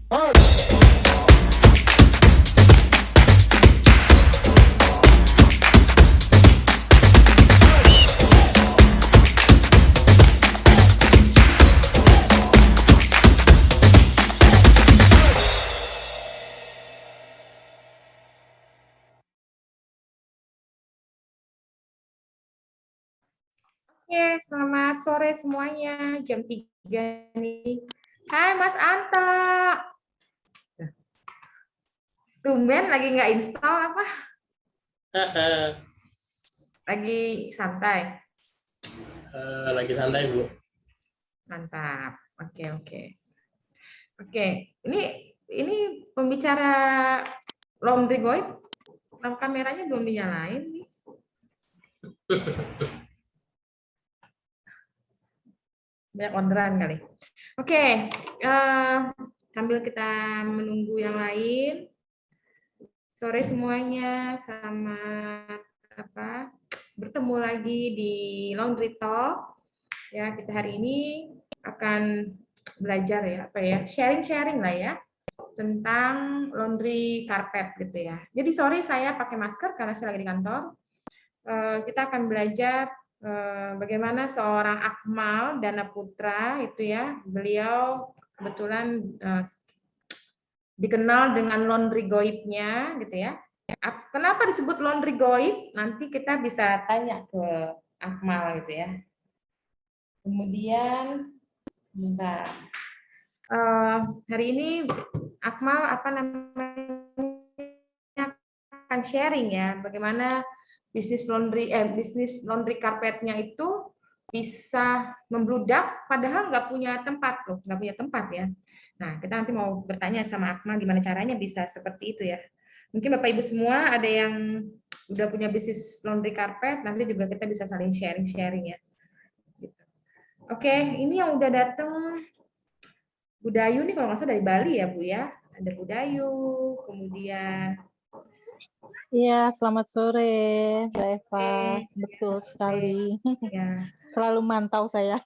Oke, selamat sore semuanya. Jam 3 nih. Hai Mas Anto. Tumben lagi nggak install apa? Lagi santai. Lagi santai, Bu. Mantap. Oke, oke. Oke, ini pembicara laundry goib. Kameranya belum dinyalain nih. Banyak orderan kali. Oke, sambil kita menunggu yang lain. Sore semuanya, selamat bertemu lagi di Laundry Talk. Ya, kita hari ini akan belajar sharing-sharing lah ya tentang laundry carpet gitu ya. Jadi sorry saya pakai masker karena saya lagi di kantor. Kita akan belajar bagaimana seorang Akmal Dana Putra itu ya, beliau kebetulan dikenal dengan laundry goibnya gitu ya. Kenapa disebut laundry goib? Nanti kita bisa tanya ke Akmal gitu ya. Kemudian bentar. Hari ini Akmal akan sharing ya bagaimana bisnis laundry carpetnya itu bisa membludak padahal nggak punya tempat ya. Nah, kita nanti mau bertanya sama Akmal gimana caranya bisa seperti itu ya. Mungkin Bapak Ibu semua ada yang udah punya bisnis laundry carpet, nanti juga kita bisa saling sharing-sharing ya. Oke, ini yang udah datang Bu Dayu nih kalau nggak salah dari Bali ya Bu ya. Ada Bu Dayu, kemudian Iya, selamat sore, Mbak Eva. Betul sekali. ya. Selalu mantau saya.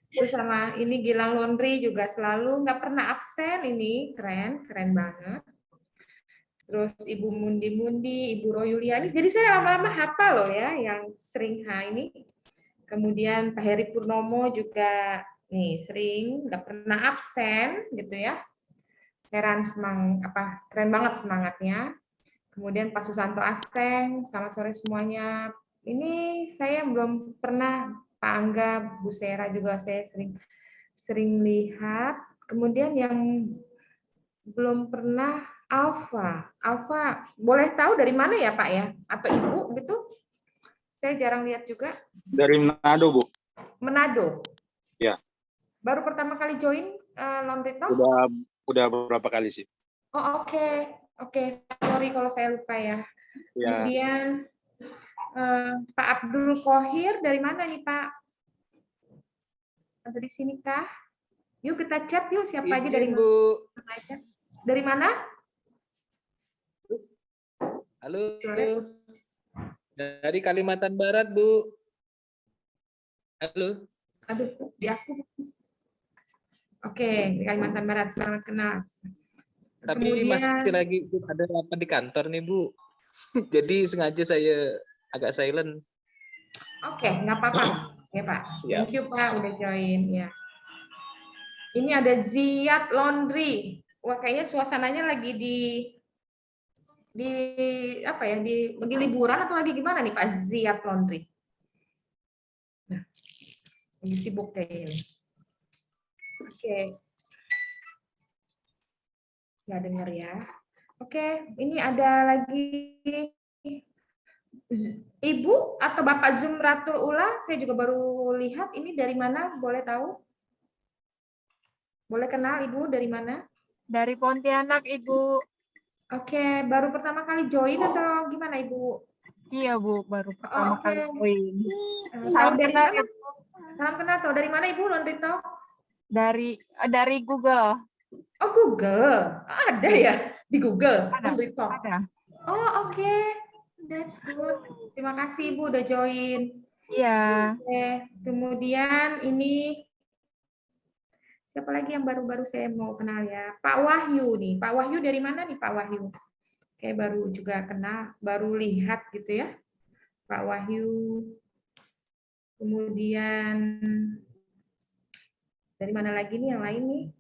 Terus sama ini Gilang Laundry juga selalu nggak pernah absen ini, keren banget. Terus Ibu Mundi, Ibu Royulianis. Jadi saya lama-lama hafal loh ya yang sering ini. Kemudian Pak Heri Purnomo juga nih sering nggak pernah absen gitu ya. Keren banget semangatnya. Kemudian Pak Susanto Aseng, selamat sore semuanya. Ini saya belum pernah Pak Angga, Bu Sera juga saya sering lihat. Kemudian yang belum pernah Alfa, boleh tahu dari mana ya Pak ya? Atau Ibu gitu? Saya jarang lihat juga. Dari Manado, Bu. Manado. Ya. Baru pertama kali join Laundry Talk? Udah beberapa kali sih. Oh oke. Sorry kalau saya lupa ya. Ya. Kemudian Pak Abdul Qohir dari mana nih Pak? Ada di sini kah? Yuk kita chat yuk siapa aja dari Bu. Dari mana? Halo. Dari Kalimantan Barat, Bu. Halo. Aduh, di aku. Oke, di Kalimantan Barat, selamat kenal. Tapi masih lagi ada rapat di kantor nih, Bu. Jadi sengaja saya agak silent. Oke, nggak apa-apa. Ya, Pak. Siap. Thank you, Pak, udah join. Ya. Ini ada Ziyad Laundry. Wah, kayaknya suasananya lagi di liburan atau lagi gimana nih Pak Ziyad Laundry? Nah, lagi sibuk kayaknya. Oke. Nggak dengar ya. Oke, ini ada lagi Ibu atau Bapak Zumratul Ula, saya juga baru lihat. Ini dari mana? Boleh tahu? Boleh kenal Ibu dari mana? Dari Pontianak, Ibu. Oke, baru pertama kali join atau gimana Ibu? Iya, Bu, baru pertama kali join. Salam kenal, Ibu. Salam kenal tuh. Dari mana Ibu, Laundry Talk? Dari Google. Oh, Google. Ada ya di Google? Ada. Oh, oke. That's good. Terima kasih Ibu udah join. Iya. Oke. Kemudian ini Siapa lagi yang baru-baru saya mau kenal ya? Pak Wahyu nih. Pak Wahyu dari mana nih Pak Wahyu? Kayak baru juga kenal, baru lihat gitu ya. Pak Wahyu. Kemudian dari mana lagi nih yang lain nih?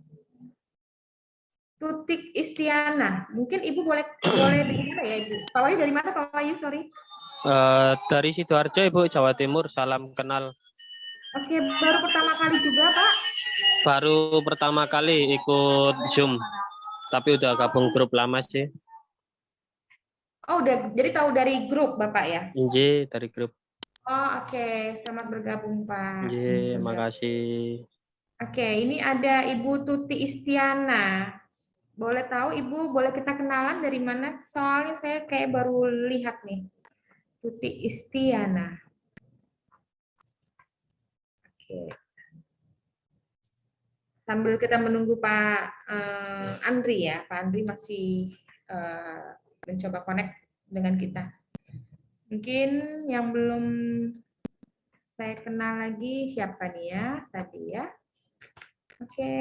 Tutik Istiana. Mungkin Ibu boleh dari mana ya, Ibu? Pak Wahyu dari mana Pak Wahyu? Sorry. Dari Sidoarjo, Ibu, Jawa Timur. Salam kenal. Oke, baru pertama kali juga, Pak? Baru pertama kali ikut Zoom, tapi udah gabung grup lama sih. Oh, udah. Jadi tahu dari grup Bapak ya? Inji dari grup. Oh, oke. Selamat bergabung, Pak. Inji, makasih. Oke, ini ada Ibu Tuti Istiana. Boleh tahu Ibu, boleh kita kenalan dari mana? Soalnya saya kayak baru lihat nih. Tuti Istiana. Oke. Sambil kita menunggu Pak Andri ya. Pak Andri masih mencoba connect dengan kita. Mungkin yang belum saya kenal lagi siapa nih ya tadi ya. Oke,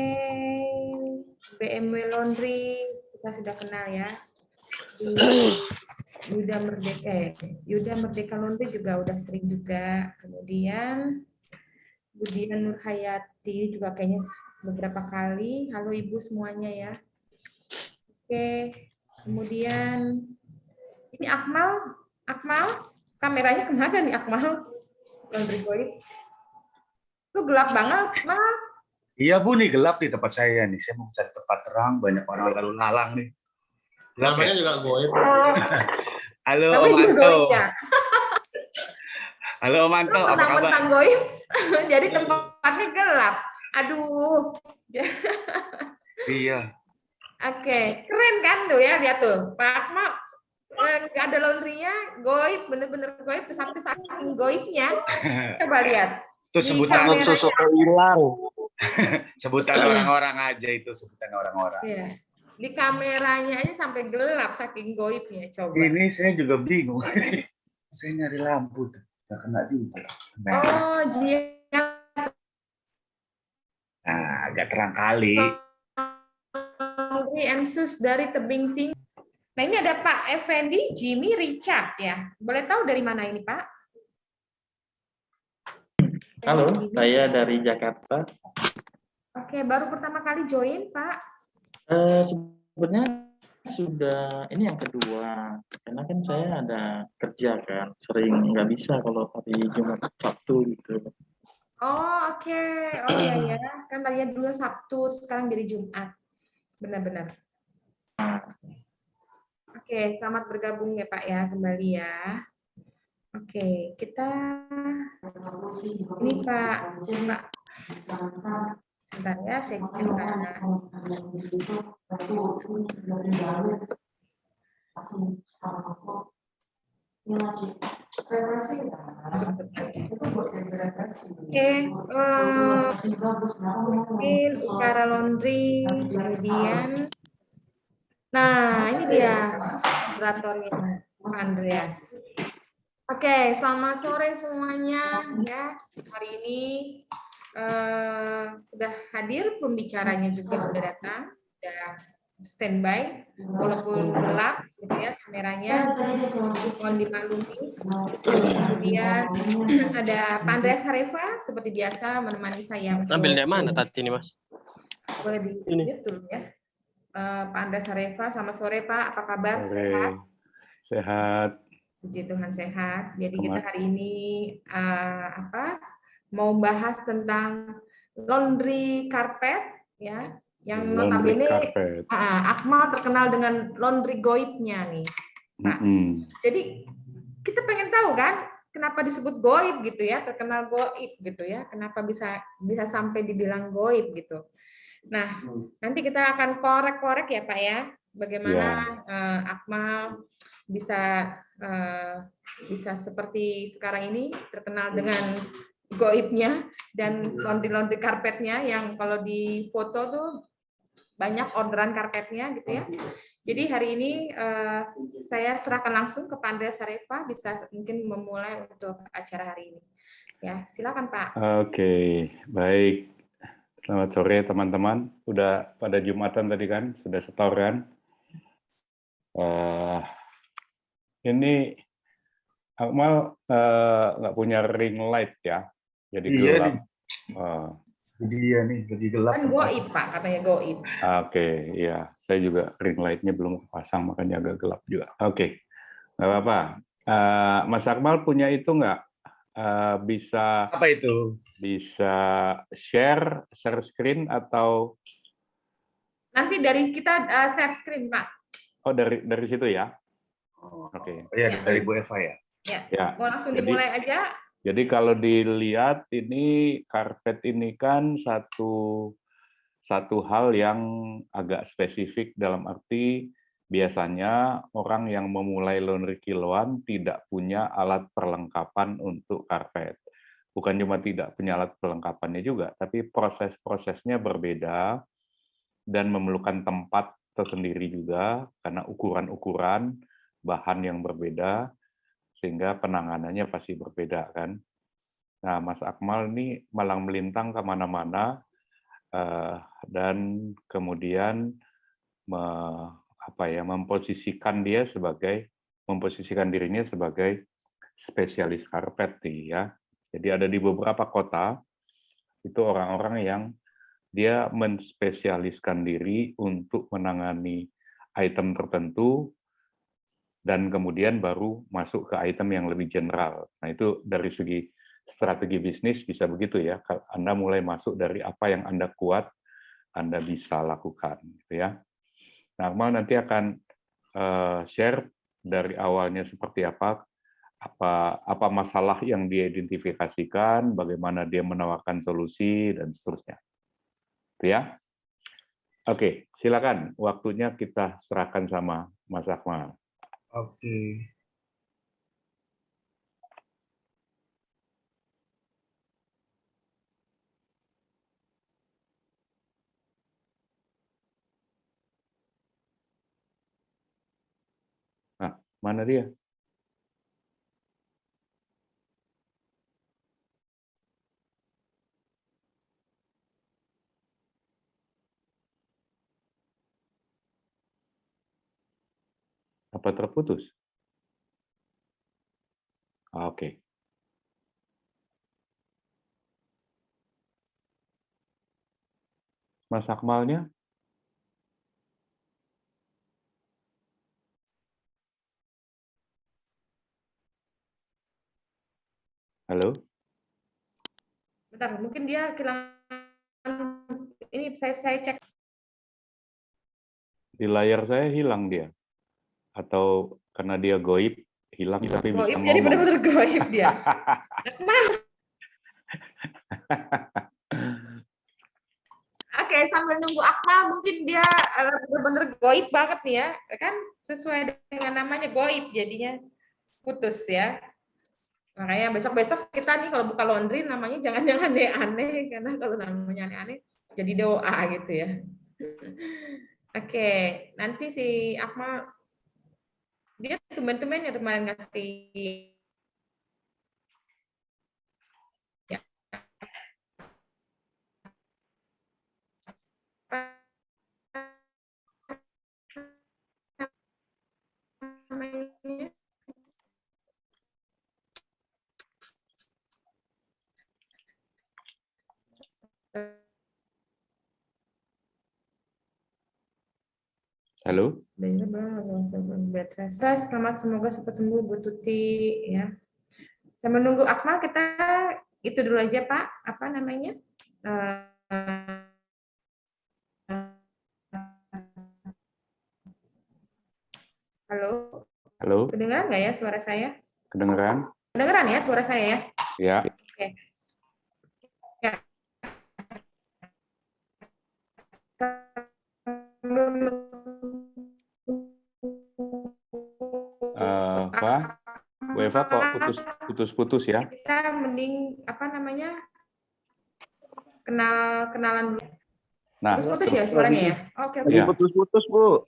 BMW Laundry kita sudah kenal ya. Yuda Merdeka Laundry juga udah sering juga. Kemudian Budian Nurhayati juga kayaknya beberapa kali. Halo Ibu semuanya ya. Oke, kemudian ini Akmal, kameranya kemana nih Akmal? Laundry Boy. Lu gelap banget, Akmal. Iya Bu, nih gelap di tempat saya nih. Saya mau cari tempat terang, banyak orang lalu lalang nih. Gelap Namanya ya? juga goib. Halo Namanya Om juga Anto. goib ya. Halo Om Anto, Lu apa kabar? mentang-mentang goib, jadi tempatnya gelap. Aduh. Iya. Oke, keren kan tuh ya, lihat tuh. Pak Akmal nggak ada laundry-nya, goib, bener-bener goib, sampai saking goibnya. Coba lihat. Itu Di sebutan kameranya. Susu hilang. sebutan orang-orang aja itu, sebutan orang-orang. Iya. Di kameranya aja sampai gelap saking goibnya. Coba. Ini saya juga bingung. Saya nyari lampu tuh, nggak kena juga. Oh, Jia. Nah, agak terang kali. Laundry and Sus dari Tebing Tinggi. Nah, ini ada Pak Effendi Jimmy Richard ya. Boleh tahu dari mana ini, Pak? Halo, saya dari Jakarta. Oke, baru pertama kali join, Pak. Sebenarnya sudah ini yang kedua, karena kan saya ada kerja kan, sering nggak bisa kalau hari Jumat Sabtu gitu. Oh, oke. Oh iya ya, kan tadinya dulu Sabtu, sekarang jadi Jumat. Benar-benar. Oke, selamat bergabung ya Pak ya, kembali ya. Oke, kita ini Pak. Sebentar ya, saya cek. Oke, mungkin Ukara Laundry, kemudian, nah ini dia moderatornya Pak Andreas. Oke, selamat sore semuanya ya. Hari ini sudah hadir, pembicaranya juga sudah datang, sudah standby, walaupun gelap gitu ya kameranya, mohon dimaklumi. Kemudian ada Pak Andreas Harefa seperti biasa menemani saya. Ambil dari mana tadi ini, Mas? Boleh di-mute dulu ya. Pak Andreas Harefa, selamat sore Pak, apa kabar? Sehat? Sehat. Puji Tuhan sehat. Jadi kita hari ini mau bahas tentang laundry carpet ya, yang notabene Akmal terkenal dengan laundry goibnya nih, Pak. Jadi kita pengen tahu kan kenapa disebut goib gitu ya, terkenal goib gitu ya, kenapa bisa sampai dibilang goib gitu. Nah, nanti kita akan korek-korek ya Pak ya, bagaimana Akmal bisa seperti sekarang ini terkenal dengan goibnya dan laundry karpetnya yang kalau di foto tuh banyak orderan karpetnya gitu ya. Jadi hari ini saya serahkan langsung ke Pak Andreas Harefa, bisa mungkin memulai untuk acara hari ini. Ya, silakan Pak. Oke, baik. Selamat sore teman-teman. Udah pada Jumatan tadi kan, sudah setor kan? Ini Akmal nggak punya ring light ya, jadi Iya gelap. nih. Jadi ya nih, jadi gelap. Kan goib Pak, katanya goib. Oke, iya. Saya juga ring light-nya belum pasang, makanya agak gelap juga. Oke, nggak apa-apa. Mas Akmal punya itu nggak? Bisa Apa itu? Bisa share screen atau Nanti dari kita share screen Pak. oh dari situ ya? Oke. Iya, dari Bu Eva ya. Ya. Mau langsung dimulai aja. Jadi kalau dilihat ini karpet ini kan satu hal yang agak spesifik dalam arti biasanya orang yang memulai laundry kiloan tidak punya alat perlengkapan untuk karpet. Bukan cuma tidak punya alat perlengkapannya juga, tapi proses-prosesnya berbeda dan memerlukan tempat tersendiri juga karena ukuran-ukuran bahan yang berbeda, sehingga penanganannya pasti berbeda kan. Nah, Mas Akmal ini malang melintang kemana-mana dan kemudian memposisikan dirinya sebagai spesialis karpet nih ya. Jadi ada di beberapa kota itu orang-orang yang dia menspesialiskan diri untuk menangani item tertentu dan kemudian baru masuk ke item yang lebih general. Nah, itu dari segi strategi bisnis bisa begitu ya. Anda mulai masuk dari apa yang Anda kuat, Anda bisa lakukan. Gitu ya. Nah, Akmal nanti akan share dari awalnya seperti apa masalah yang dia identifikasikan, bagaimana dia menawarkan solusi, dan seterusnya. Itu ya. Oke, silakan. Waktunya kita serahkan sama Mas Akmal. Oke. Nah, mana dia? Apa terputus? Oke. Mas Akmalnya? Halo? Bentar, mungkin dia kehilangan. Ini saya cek. Di layar saya hilang dia. Atau karena dia goib, hilang tapi bisa ngomong. Jadi benar-benar goib dia. Oke, sambil nunggu Akmal, mungkin dia benar-benar goib banget nih ya. Kan sesuai dengan namanya goib, jadinya putus ya. Makanya besok-besok kita nih kalau buka laundry namanya jangan yang aneh-aneh, karena kalau namanya aneh-aneh jadi doa gitu ya. Oke, nanti si Akmal dia teman-teman yang kemarin ngasih ya. Halo? Selamat, semoga cepat sembuh Bu Tuti ya. Saya menunggu Akmal, kita itu dulu aja Pak, apa namanya? Halo? Halo? Kedengeran nggak ya suara saya? Kedengeran? Kedengeran ya suara saya ya? Ya. Oke. Ya. Apa? Bu Eva kok putus-putus ya? Kita mending apa namanya? Kenalan dulu. Nah, putus-putus ya suaranya ya? Oke. Ya. Putus-putus, Bu.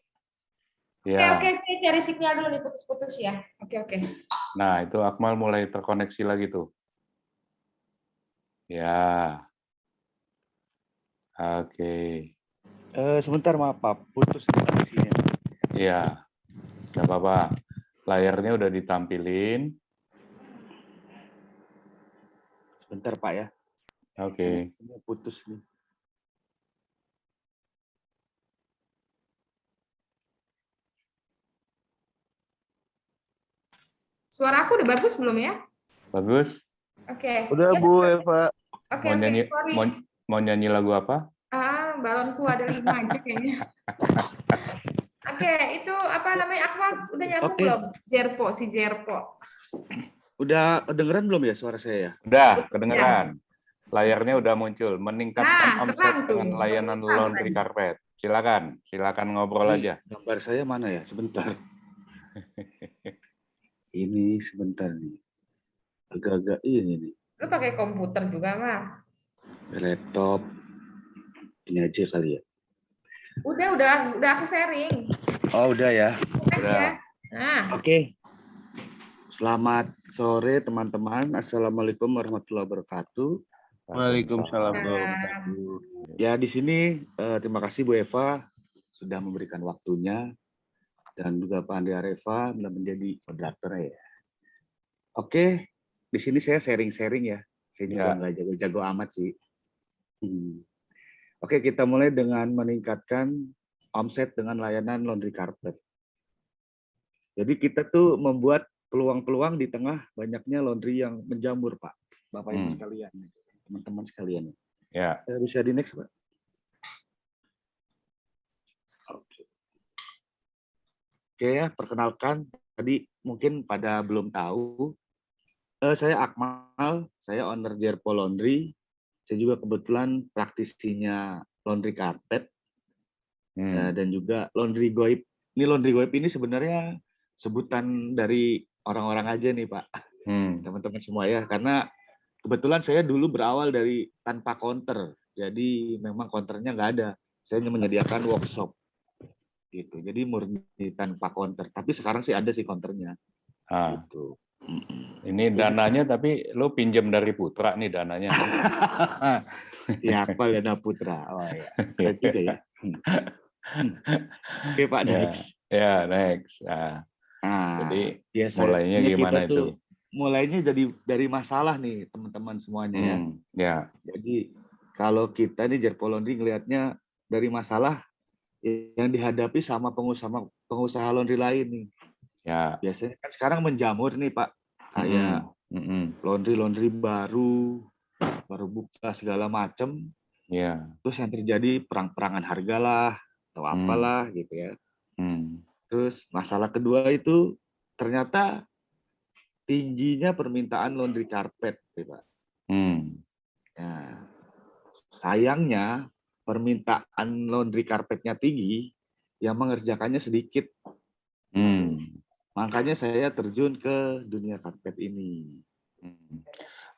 Ya. Oke, saya cari sinyal dulu nih putus-putus ya. Oke. Nah, itu Akmal mulai terkoneksi lagi tuh. Ya. Oke. Sebentar maaf Pak, putus di sini. Iya. Nggak apa-apa. Layarnya udah ditampilin. Sebentar Pak ya. Oke. Ini putus nih. Suara aku udah bagus belum ya? Bagus. Oke. Udah Ya, Bu Eva. Oke, Mau oke, nyanyi sorry. mau nyanyi lagu apa? Balonku ada 5 aja kayaknya. Oke, itu apa namanya? Akmal udah nyambung Oke. belum? Si Jerpo. Udah kedengeran belum ya suara saya ya? Udah, kedengeran. Layarnya udah muncul. Meningkatkan Nah, omset terang tuh. dengan layanan Terang laundry tadi. karpet. Silakan ngobrol aja. Gambar saya mana ya? Sebentar. Ini sebentar nih. Agak-agak ini nih. Lu pakai komputer juga, Mal? Laptop. Ini aja kali ya. Udah aku sharing. Oh, udah ya. Udah. Nah, Oke. Selamat sore teman-teman. Assalamualaikum warahmatullahi wabarakatuh. Waalaikumsalam. Ya di sini terima kasih Bu Eva sudah memberikan waktunya dan juga Pak Andi Areva sudah menjadi moderator ya. Oke, di sini saya sharing-sharing ya. Saya juga nggak jago-jago amat sih. Oke, kita mulai dengan meningkatkan omset dengan layanan laundry carpet. Jadi kita tuh membuat peluang-peluang di tengah banyaknya laundry yang menjamur, Pak. Bapak Ibu sekalian, teman-teman sekalian. Ya. Bisa di next, Pak. Oke ya, perkenalkan tadi mungkin pada belum tahu. Saya Akmal, saya owner Jerpo Laundry. Saya juga kebetulan praktisinya laundry carpet dan juga laundry goib. Ini laundry goib ini sebenarnya sebutan dari orang-orang aja nih Pak, teman-teman semua ya. Karena kebetulan saya dulu berawal dari tanpa counter, jadi memang counternya nggak ada. Saya hanya menyediakan workshop, gitu. Jadi murni tanpa counter. Tapi sekarang sih ada sih counternya. Gitu. Ini dananya tapi lo pinjam dari Putra nih dananya. Ya apa dana Putra? Oh ya, keren juga ya. Oke Pak, next. Ya next. Jadi mulainya gimana itu? Mulainya dari masalah nih teman-teman semuanya ya. Ya. Jadi kalau kita nih Jerpo Laundry ngelihatnya dari masalah yang dihadapi sama pengusaha laundry lain nih. Ya. Biasanya kan sekarang menjamur nih Pak, kayak laundry baru buka segala macam. Ya. Terus yang terjadi perang-perangan harga lah atau apalah gitu ya. Terus masalah kedua itu ternyata tingginya permintaan laundry carpet, Pak. Nah, sayangnya permintaan laundry carpetnya tinggi, yang mengerjakannya sedikit. Makanya saya terjun ke dunia karpet ini.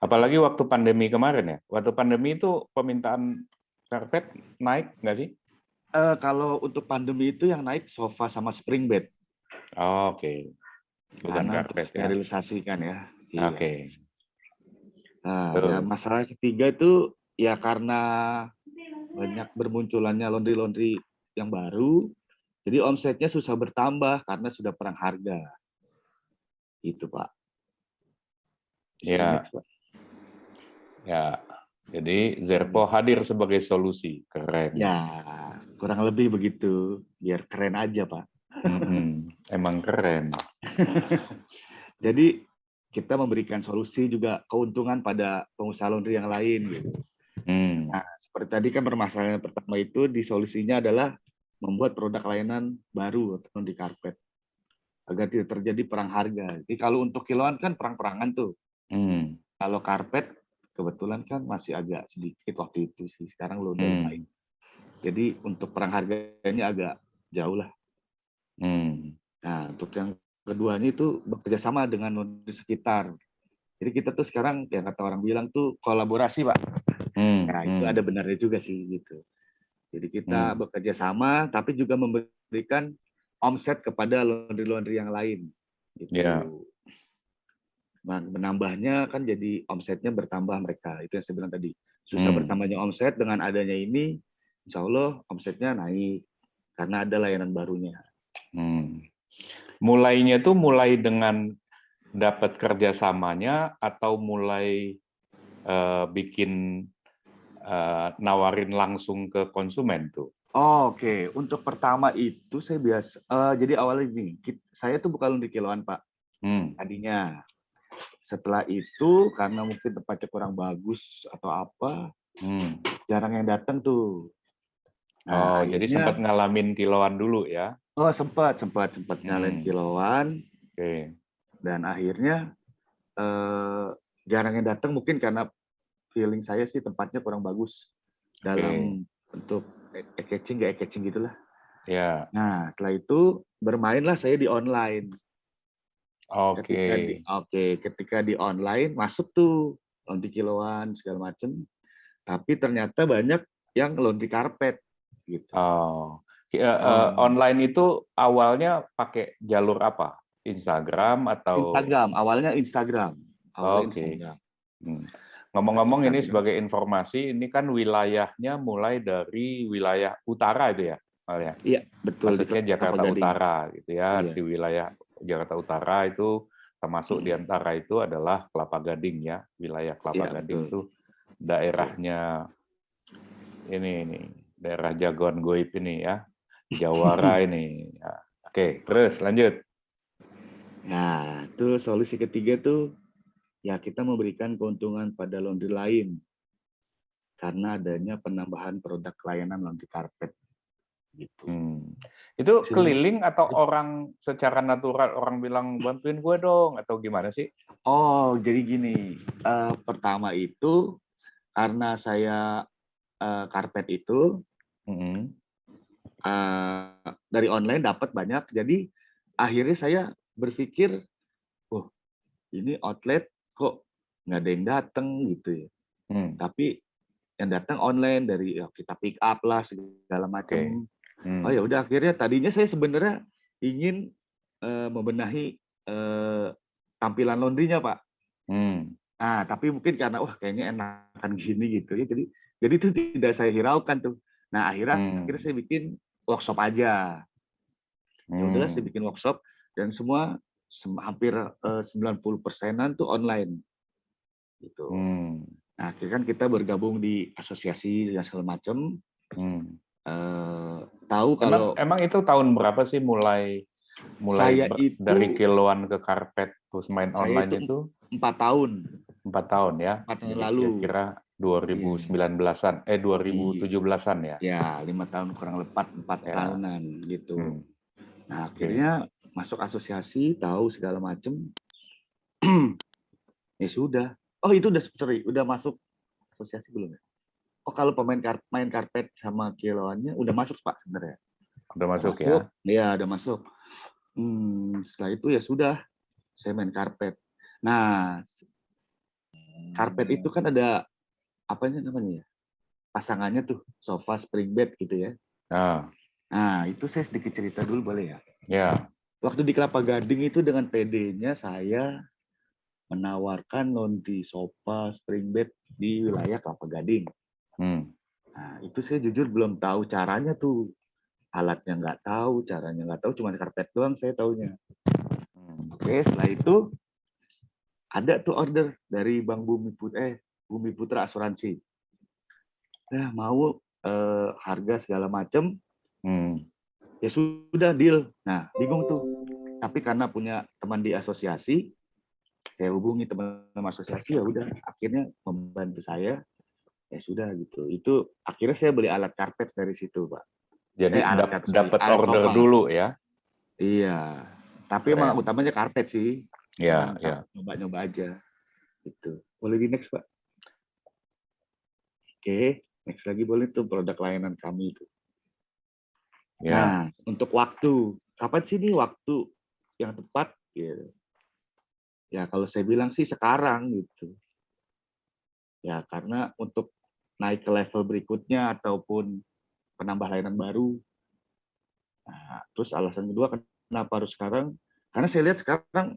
Apalagi waktu pandemi kemarin ya. Waktu pandemi itu permintaan karpet naik nggak sih? Kalau untuk pandemi itu yang naik sofa sama spring bed. Oh, oke. Bukan karpet ya. Sterilisasikan ya. Oke. Nah, masalah ketiga itu ya karena banyak bermunculannya laundry yang baru. Jadi omsetnya susah bertambah karena sudah perang harga. Itu Pak. Ya. Ya. Jadi Jerpo hadir sebagai solusi. Keren. Ya, kurang lebih begitu. Biar keren aja Pak. Emang keren. Jadi kita memberikan solusi juga keuntungan pada pengusaha laundry yang lain. Gitu. Nah, seperti tadi kan permasalahan pertama itu di solusinya adalah membuat produk layanan baru di karpet agar tidak terjadi perang harga. Jadi kalau untuk kiloan kan perang-perangan tuh. Kalau karpet kebetulan kan masih agak sedikit waktu itu sih. Sekarang lo udah naik. Jadi untuk perang harganya agak jauh lah. Nah untuk yang keduanya itu bekerja sama dengan di sekitar. Jadi kita tuh sekarang yang kata orang bilang tuh kolaborasi Pak. Nah itu ada benarnya juga sih gitu. Jadi kita bekerja sama, tapi juga memberikan omset kepada laundry yang lain. Gitu. Yeah. Nah, menambahnya kan jadi omsetnya bertambah mereka. Itu yang saya bilang tadi. susah bertambahnya omset. Dengan adanya ini, insya Allah omsetnya naik karena ada layanan barunya. Mulainya tuh mulai dengan dapat kerjasamanya atau mulai bikin nawarin langsung ke konsumen tuh? Oke, untuk pertama itu saya jadi awalnya gini, saya tuh bukan laundry kiloan Pak, tadinya. Setelah itu karena mungkin tempatnya kurang bagus atau apa, jarang yang datang tuh. Nah, jadi sempat ngalamin kiloan dulu ya? Oh, sempat ngalamin kiloan. Oke. Dan akhirnya jarang yang datang mungkin karena feeling saya sih tempatnya kurang bagus dalam bentuk catching gitulah. Ya. Nah, setelah itu bermainlah saya di online. Ketika di online masuk tuh laundry kiloan segala macem, tapi ternyata banyak yang laundry karpet gitu. Online itu awalnya pakai jalur apa? Instagram atau? Instagram, awalnya Instagram. Instagram. Ngomong-ngomong ini sebagai informasi, ini kan wilayahnya mulai dari wilayah utara itu ya, Mal ya? Iya, betul. Maksudnya Jakarta Utara gitu ya. Di wilayah Jakarta Utara itu termasuk di antara itu adalah Kelapa Gading ya. Wilayah Kelapa Gading itu daerahnya ini daerah jagoan goib ini ya. Jawara ini. Ya. Oke, terus lanjut. Nah, itu solusi ketiga tuh ya kita memberikan keuntungan pada laundry lain karena adanya penambahan produk layanan laundry karpet gitu. Itu keliling atau orang secara natural orang bilang bantuin gue dong atau gimana sih? Oh, jadi gini, pertama itu karena saya karpet itu dari online dapat banyak, jadi akhirnya saya berpikir, ini outlet kok nggak ada yang datang gitu ya. Tapi yang datang online dari kita pick up lah segala macam. Oh ya udah akhirnya tadinya saya sebenarnya ingin membenahi tampilan laundrynya Pak. Nah tapi mungkin karena kayaknya enakan gini gitu ya. Jadi itu tidak saya hiraukan tuh. Nah akhirnya saya bikin workshop aja. Ya udahlah saya bikin workshop dan semua hampir 90%-an tuh online gitu. Nah, akhirnya kan kita bergabung di asosiasi dan segala macam. Tahu kalau emang itu tahun berapa sih mulai dari kiloan ke karpet terus main online itu? 4 tahun. 4 tahun ya. 4 tahun lalu. Kira 2019-an 2017-an ya. Ya, 5 tahun kurang lebih 4 tahunan gitu. Nah, akhirnya masuk asosiasi, tahu segala macam. Ya sudah. Oh, itu udah masuk asosiasi belum ya? Oh, kalau main karpet sama kiloannya udah masuk Pak sebenarnya. Udah masuk ya? Iya, udah masuk. Setelah itu ya sudah, saya main karpet. Nah, karpet itu kan ada apanya namanya ya? Pasangannya tuh sofa spring bed gitu ya. Nah, itu saya sedikit cerita dulu boleh ya? Ya. Waktu di Kelapa Gading itu dengan PD-nya saya menawarkan laundry sofa spring bed di wilayah Kelapa Gading. Nah, itu saya jujur belum tahu caranya tuh. Alatnya nggak tahu, caranya nggak tahu, cuma karpet doang saya taunya. Oke, setelah itu ada tuh order dari Bank Bumi Putra Asuransi. Nah, mau harga segala macam. Ya sudah deal. Nah, bingung tuh. Tapi karena punya teman di asosiasi, saya hubungi teman-teman asosiasi, ya udah akhirnya membantu saya. Ya sudah gitu. Itu akhirnya saya beli alat karpet dari situ, Pak. Jadi dapat order dulu ya. Iya. Tapi emang utamanya karpet sih. Iya, ya. Nyoba-nyoba aja. Gitu. Boleh di next, Pak. Oke, next lagi boleh tuh produk layanan kami itu. Ya. Nah, untuk waktu, kapan sih nih waktu yang tepat? Gitu. Ya, kalau saya bilang sih sekarang gitu. Ya, karena untuk naik ke level berikutnya ataupun penambah layanan baru. Nah, terus alasan kedua kenapa harus sekarang? Karena saya lihat sekarang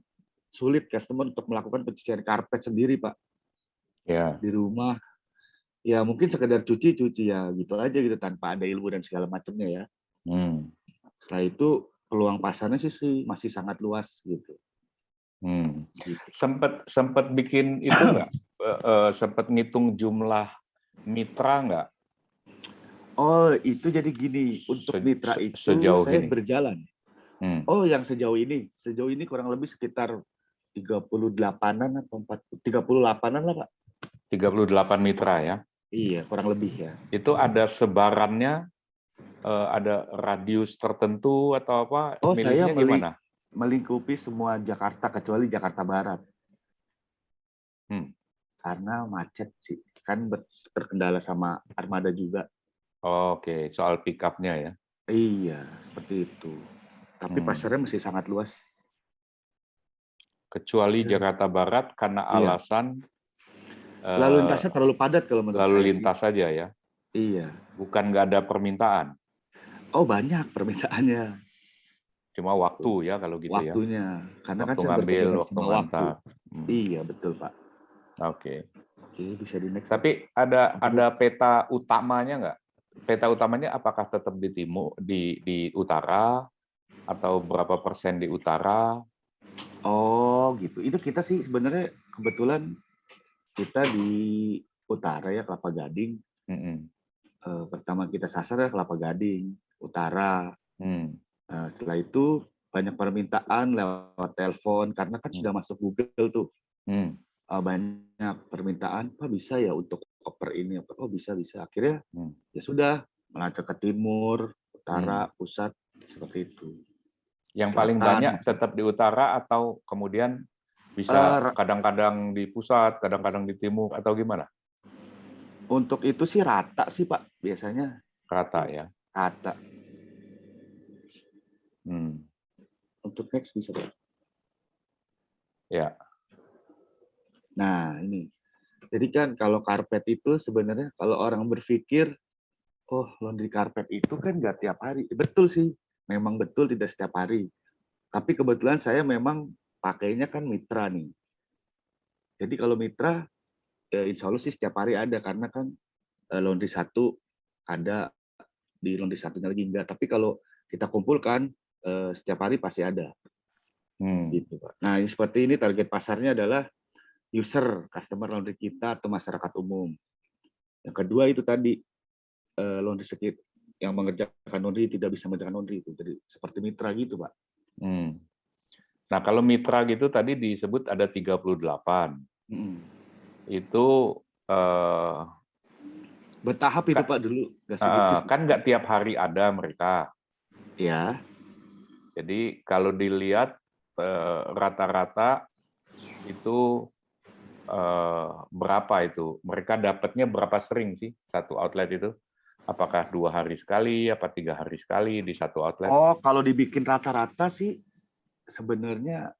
sulit customer untuk melakukan pencucian karpet sendiri, Pak. Ya. Di rumah. Ya mungkin sekedar cuci ya gitu aja gitu tanpa ada ilmu dan segala macamnya ya. Setelah itu peluang pasarnya sih masih sangat luas gitu. Gitu. Sempat bikin itu nggak? Sempat ngitung jumlah mitra nggak? Oh, itu jadi gini, untuk mitra itu sejauh saya ini? berjalan. Oh, yang sejauh ini kurang lebih sekitar 38-an atau 38-an lah, Pak. 38 mitra ya? Iya, kurang lebih ya. Itu ada sebarannya, ada radius tertentu atau apa? Oh, saya Milihnya gimana? melingkupi semua Jakarta kecuali Jakarta Barat. Karena macet sih, kan terkendala sama armada juga. Oke, soal pick up-nya ya? Iya, seperti itu. Tapi pasarnya masih sangat luas. Kecuali Jakarta Barat karena alasan lalu lintasnya terlalu padat kalau menurut saya. Lalu lintas saja ya? Iya. Bukan nggak ada permintaan? Oh, banyak permintaannya. Cuma waktu ya kalau gitu ya? Waktunya. Karena waktu kan saya ngambil, waktu sama ngantar. Iya, betul Pak. Oke. Oke, bisa di next. Tapi ada peta utamanya nggak? Peta utamanya apakah tetap di timur, di utara, atau berapa persen di utara? Oh, gitu. Itu kita sih sebenarnya kebetulan kita di utara ya, Kelapa Gading. Pertama kita sasar ya Kelapa Gading, utara. Setelah itu banyak permintaan lewat telepon, karena kan sudah masuk Google tuh. Banyak permintaan, Pak bisa ya untuk oper ini? Oh bisa. Akhirnya ya sudah, melacak ke timur, utara, pusat, seperti itu. Yang paling banyak tetap di utara atau kemudian bisa kadang-kadang di pusat, kadang-kadang di timur, atau gimana? Untuk itu sih rata sih Pak, biasanya. Rata ya? Rata. Untuk next bisa Pak? Ya. Nah ini, jadi kan kalau karpet itu sebenarnya kalau orang berpikir, oh laundry karpet itu kan nggak tiap hari. Betul sih, memang betul tidak setiap hari. Tapi kebetulan saya memang pakainya kan mitra nih. Jadi kalau mitra, ya insya Allah sih setiap hari ada, karena kan laundry satu ada, di laundry satunya lagi enggak. Tapi kalau kita kumpulkan, setiap hari pasti ada. Gitu, Pak. Nah, seperti ini target pasarnya adalah user, customer laundry kita atau masyarakat umum. Yang kedua itu tadi, laundry sekit yang mengerjakan laundry tidak bisa mengerjakan laundry itu. Jadi seperti mitra gitu, Pak. Nah, kalau mitra gitu tadi disebut ada 38. Itu bertahap itu Pak dulu. Kan nggak tiap hari ada mereka. Ya. Jadi kalau dilihat rata-rata itu berapa itu? Mereka dapatnya berapa sering sih satu outlet itu? Apakah 2 hari sekali, apa 3 hari sekali di satu outlet? Oh, kalau dibikin rata-rata sih sebenarnya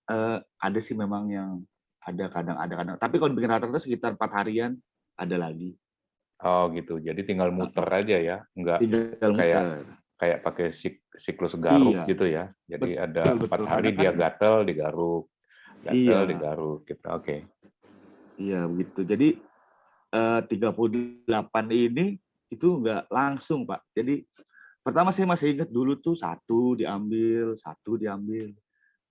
ada sih memang yang ada kadang. Tapi kalau dibikin rata-rata sekitar 4 harian ada lagi. Oh gitu. Jadi tinggal muter aja ya, nggak kayak pakai siklus garuk gitu ya. Jadi ada 4 hari dia gatel, digaruk, digaruk gitu. Oke. Iya begitu. Jadi 38 ini itu nggak langsung Pak. Jadi pertama saya masih ingat dulu tuh satu diambil.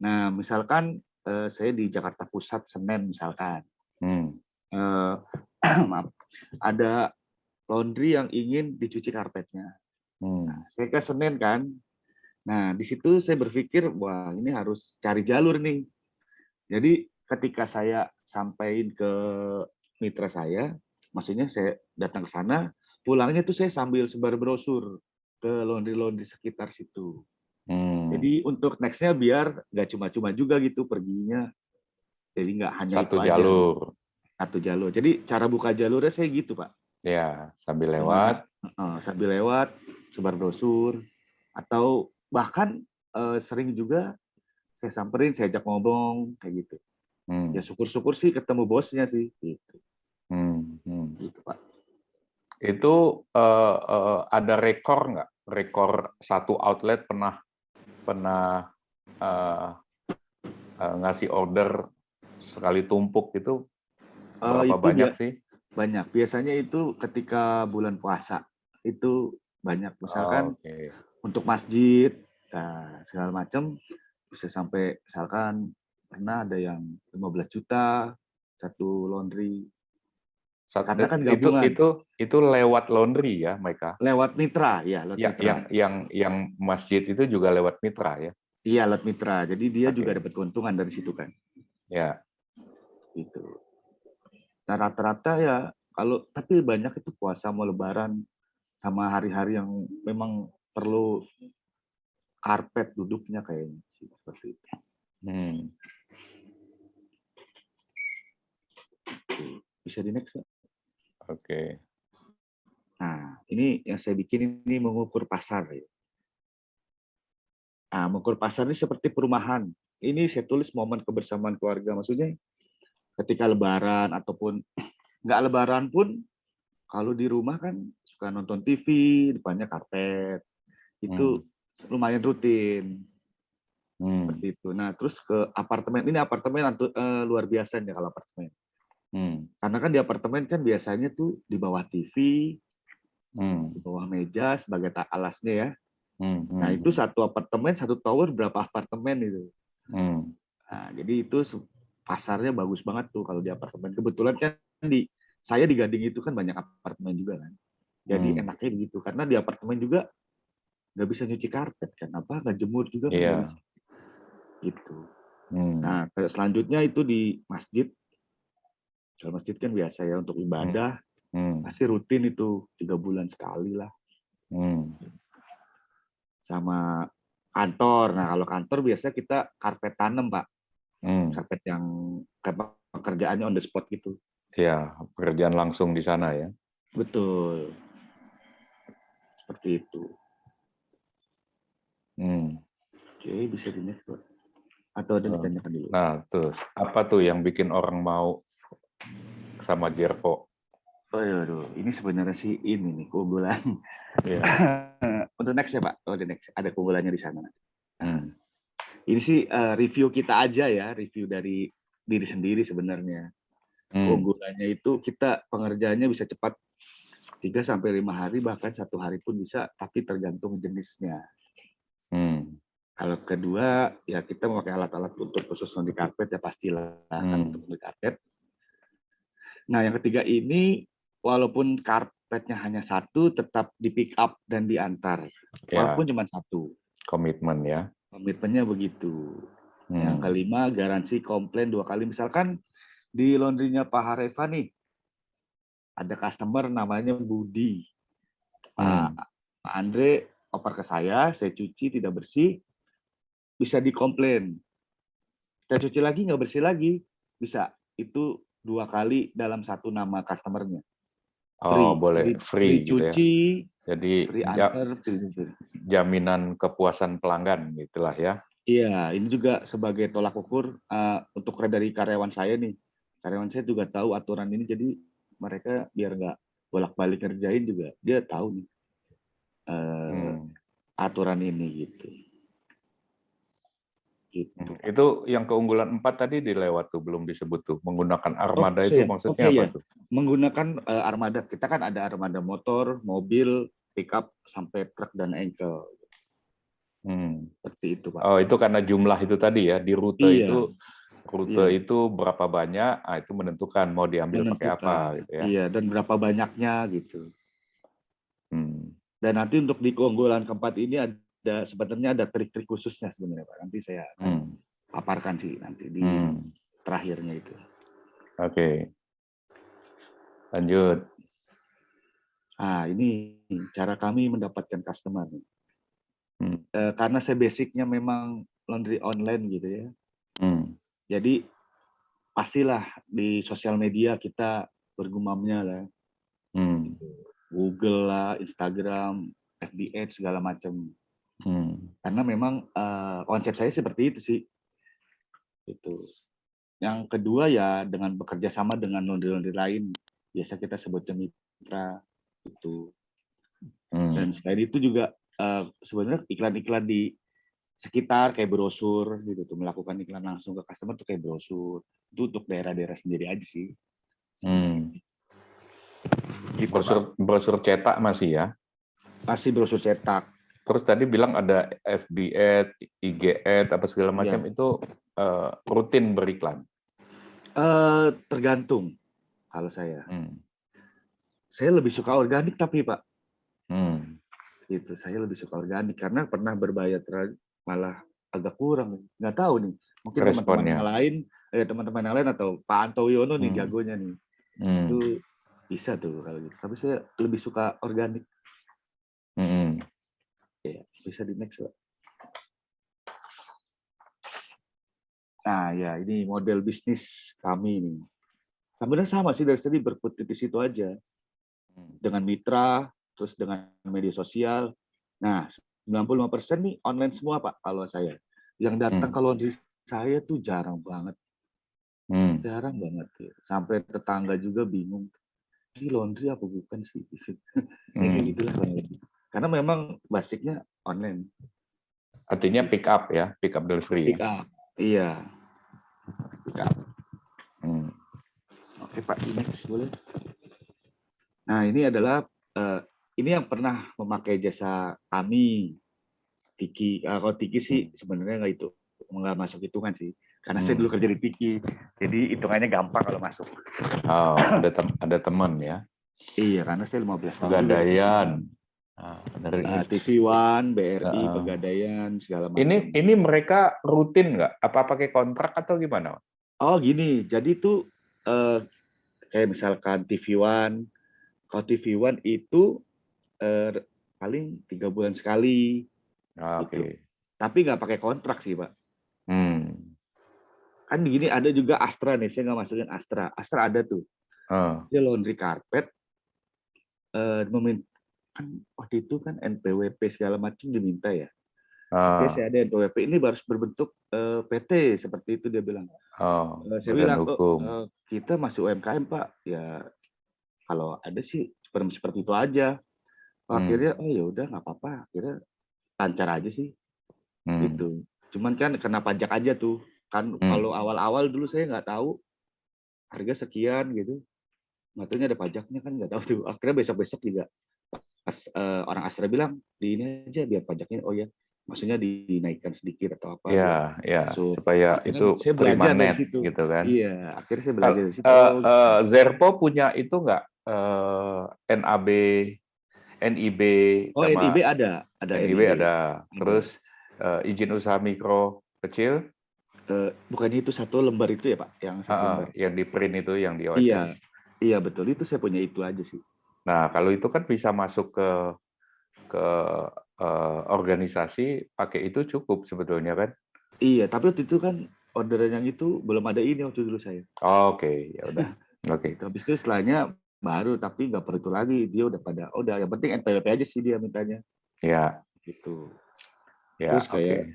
Nah misalkan saya di Jakarta Pusat Senen misalkan, maaf, ada laundry yang ingin dicuci karpetnya. Nah, saya ke Senen kan. Nah di situ saya berpikir wah ini harus cari jalur nih. Jadi ketika saya sampaikan ke mitra saya, maksudnya saya datang ke sana, pulangnya tuh saya sambil sebar brosur ke laundry sekitar situ. Jadi untuk next-nya biar nggak cuma-cuma juga gitu perginya. Jadi nggak hanya satu itu jalur. Aja. Satu jalur. Jadi cara buka jalurnya saya gitu Pak. Ya, sambil lewat. Sambil lewat, sebar brosur. Atau bahkan sering juga saya samperin, saya ajak ngomong kayak gitu. Ya syukur-syukur sih ketemu bosnya sih. Gitu. Gitu Pak. Itu ada rekor nggak? Rekor satu outlet pernah ngasih order sekali tumpuk itu berapa banyak sih? Banyak. Biasanya itu ketika bulan puasa itu banyak. Misalkan Oke. untuk masjid, nah, segala macam bisa sampai misalkan pernah ada yang 15 juta satu laundry. Karena kan gabungan. Itu lewat laundry ya, Maika? Lewat mitra, ya, lewat Ya, mitra. yang masjid itu juga lewat mitra ya? Iya, lewat mitra. Jadi dia Oke. juga dapat keuntungan dari situ kan. Ya. Gitu. Nah, rata-rata ya tapi banyak itu puasa mau lebaran sama hari-hari yang memang perlu karpet duduknya kayaknya sih seperti itu. Bisa di next, Pak? Oke. Nah, ini yang saya bikin ini mengukur pasar. Ya. Nah, mengukur pasar ini seperti perumahan. Ini saya tulis momen kebersamaan keluarga. Maksudnya ketika lebaran ataupun nggak lebaran pun, kalau di rumah kan suka nonton TV, depannya karpet. Itu lumayan rutin. Seperti itu. Nah, terus ke apartemen. Ini apartemen luar biasa nih kalau apartemen. Karena kan di apartemen kan biasanya tuh di bawah TV, di bawah meja sebagai alasnya ya. Nah, itu satu apartemen, satu tower berapa apartemen itu. Nah, jadi itu pasarnya bagus banget tuh kalau di apartemen. Kebetulan kan saya di Gading itu kan banyak apartemen juga kan. Jadi enaknya begitu. Karena di apartemen juga nggak bisa nyuci karpet kan. Nggak jemur juga kan nggak bisa. Gitu. Nah, selanjutnya itu di masjid. Kalau masjid kan biasa ya untuk ibadah. Pasti rutin itu 3 bulan sekali lah. Sama kantor. Nah, kalau kantor biasa kita karpet tanam, Pak. Karpet yang pekerjaannya on the spot gitu. Ya, pekerjaan langsung di sana ya. Betul. Seperti itu. Oke, bisa di next, Pak. Atau ada ditanyakan dulu. Nah, terus apa tuh yang bikin orang mau sama Jerko? Aduh, ini sebenarnya sih ini nih keunggulan. Ya. Untuk next ya, Pak. Oh, the next. Ada keunggulannya di sana. Ini sih review kita aja ya, review dari diri sendiri sebenarnya. Keunggulannya itu kita pengerjaannya bisa cepat 3-5 hari, bahkan 1 hari pun bisa, tapi tergantung jenisnya. Kalau kedua, ya kita memakai alat-alat untuk khusus laundry karpet ya pastilah kan untuk laundry karpet. Nah, yang ketiga ini walaupun karpetnya hanya 1, tetap di pick up dan diantar. Walaupun cuma 1. Komitmen ya. Komitmennya begitu. Yang kelima, garansi komplain 2 kali. Misalkan di laundry-nya Pak Harefa nih, ada customer namanya Budi. Pak Andre oper ke saya cuci tidak bersih, bisa dikomplain. Saya cuci lagi nggak bersih lagi, bisa. Itu 2 kali dalam 1 nama customernya. Oh, boleh free gitu cuci, ya. Jadi free antar, jaminan kepuasan pelanggan gitulah ya. Iya, ini juga sebagai tolak ukur untuk dari karyawan saya nih. Karyawan saya juga tahu aturan ini, jadi mereka biar nggak bolak-balik kerjain juga dia tahu nih aturan ini gitu. Itu yang keunggulan 4 tadi dilewat tuh, belum disebut tuh. Menggunakan armada itu maksudnya apa tuh? Menggunakan armada. Kita kan ada armada motor, mobil, pickup, sampai truk dan engkel. Seperti itu, Pak. Oh, itu karena jumlah itu tadi ya, di rute itu berapa banyak, itu menentukan mau diambil pakai apa gitu ya. Iya, dan berapa banyaknya gitu. Dan nanti untuk di keunggulan keempat ini sebenarnya ada trik-trik khususnya sebenarnya, Pak. Nanti saya akan paparkan sih nanti di terakhirnya itu. Oke. Lanjut. Nah, ini cara kami mendapatkan customer. Karena saya basicnya memang laundry online gitu ya. Jadi pastilah di sosial media kita bergumamnya lah. Google lah, Instagram, FB Ads segala macam. Karena memang konsep saya seperti itu sih. Itu. Yang kedua ya dengan bekerja sama dengan laundry lain, biasa kita sebutnya mitra itu. Dan selain itu juga sebenarnya iklan-iklan di sekitar kayak brosur gitu tuh, melakukan iklan langsung ke customer tuh kayak brosur. Itu untuk daerah-daerah sendiri aja sih. gitu, Pak. brosur cetak masih ya. Masih brosur cetak. Terus tadi bilang ada FB ad, IG ad, apa segala macam itu rutin beriklan. Tergantung kalau saya. Saya lebih suka organik tapi Pak. Gitu, saya lebih suka organik karena pernah berbayar malah agak kurang. Nggak tahu nih. Mungkin teman-teman yang lain, teman-teman yang lain atau Pak Anto Wiono nih jagonya nih. Itu bisa tuh kalau gitu. Tapi saya lebih suka organik. Ya, bisa di next Pak. Nah ya ini model bisnis kami nih. Sebenarnya sama sih dari tadi berkutik di situ aja. Dengan mitra, terus dengan media sosial. Nah 95% nih online semua Pak kalau saya. Yang datang ke laundry saya tuh jarang banget. Jarang banget. Sampai tetangga juga bingung. Ini laundry apa bukan sih? Kayak gitu lah. Karena memang basicnya online. Artinya pick up ya, pick up delivery. Pick up, iya. Pick up. Oke Pak, next boleh. Nah ini adalah ini yang pernah memakai jasa kami. Tiki, kalau Tiki sih sebenarnya nggak masuk hitungan sih. Karena saya dulu kerja di Tiki, jadi hitungannya gampang kalau masuk. Oh, ada teman ya. Iya, karena saya 15 tahun. Pegadaian. TV One, BRI, Pegadaian, segala macam. Ini mereka rutin nggak? Apa pakai kontrak atau gimana? Oh gini, jadi itu kayak misalkan TV One, kalau TV One itu paling 3 bulan sekali. Gitu. Tapi nggak pakai kontrak sih Pak. Kan gini ada juga Astra nih, saya nggak masukin Astra. Astra ada tuh. Dia laundry karpet. Kan waktu itu kan NPWP segala macam diminta ya. Oke, saya ada NPWP ini harus berbentuk PT seperti itu dia bilang. Saya bilang kita masih UMKM Pak. Ya kalau ada sih seperti itu aja. Akhirnya oh ya udah nggak apa-apa. Akhirnya lancar aja sih. Gitu. Cuman kan kena pajak aja tuh. Kan kalau awal-awal dulu saya nggak tahu harga sekian gitu. Matanya ada pajaknya kan nggak tahu tuh. Akhirnya besok-besok juga orang Astra bilang di ini aja biar pajaknya maksudnya dinaikkan sedikit atau apa. Ya, supaya itu saya belajar dari situ gitu kan. Iya, akhirnya saya belajar dari situ. Zerpo punya itu nggak NAB, NIB sama NIB ada NIB ada. Terus izin usaha mikro kecil. Bukan itu satu lembar itu ya Pak, yang satu lembar. Yang di print itu yang di OSP. Iya betul, itu saya punya itu aja sih. Nah, kalau itu kan bisa masuk ke organisasi, pakai itu cukup sebetulnya kan? Iya, tapi waktu itu kan orderan yang itu belum ada ini waktu dulu saya. Oke, ya udah. Oke. Habis itu setelahnya baru, tapi nggak perlu itu lagi. Dia udah yang penting NPWP aja sih dia mintanya. Ya. Gitu. Ya, terus kayak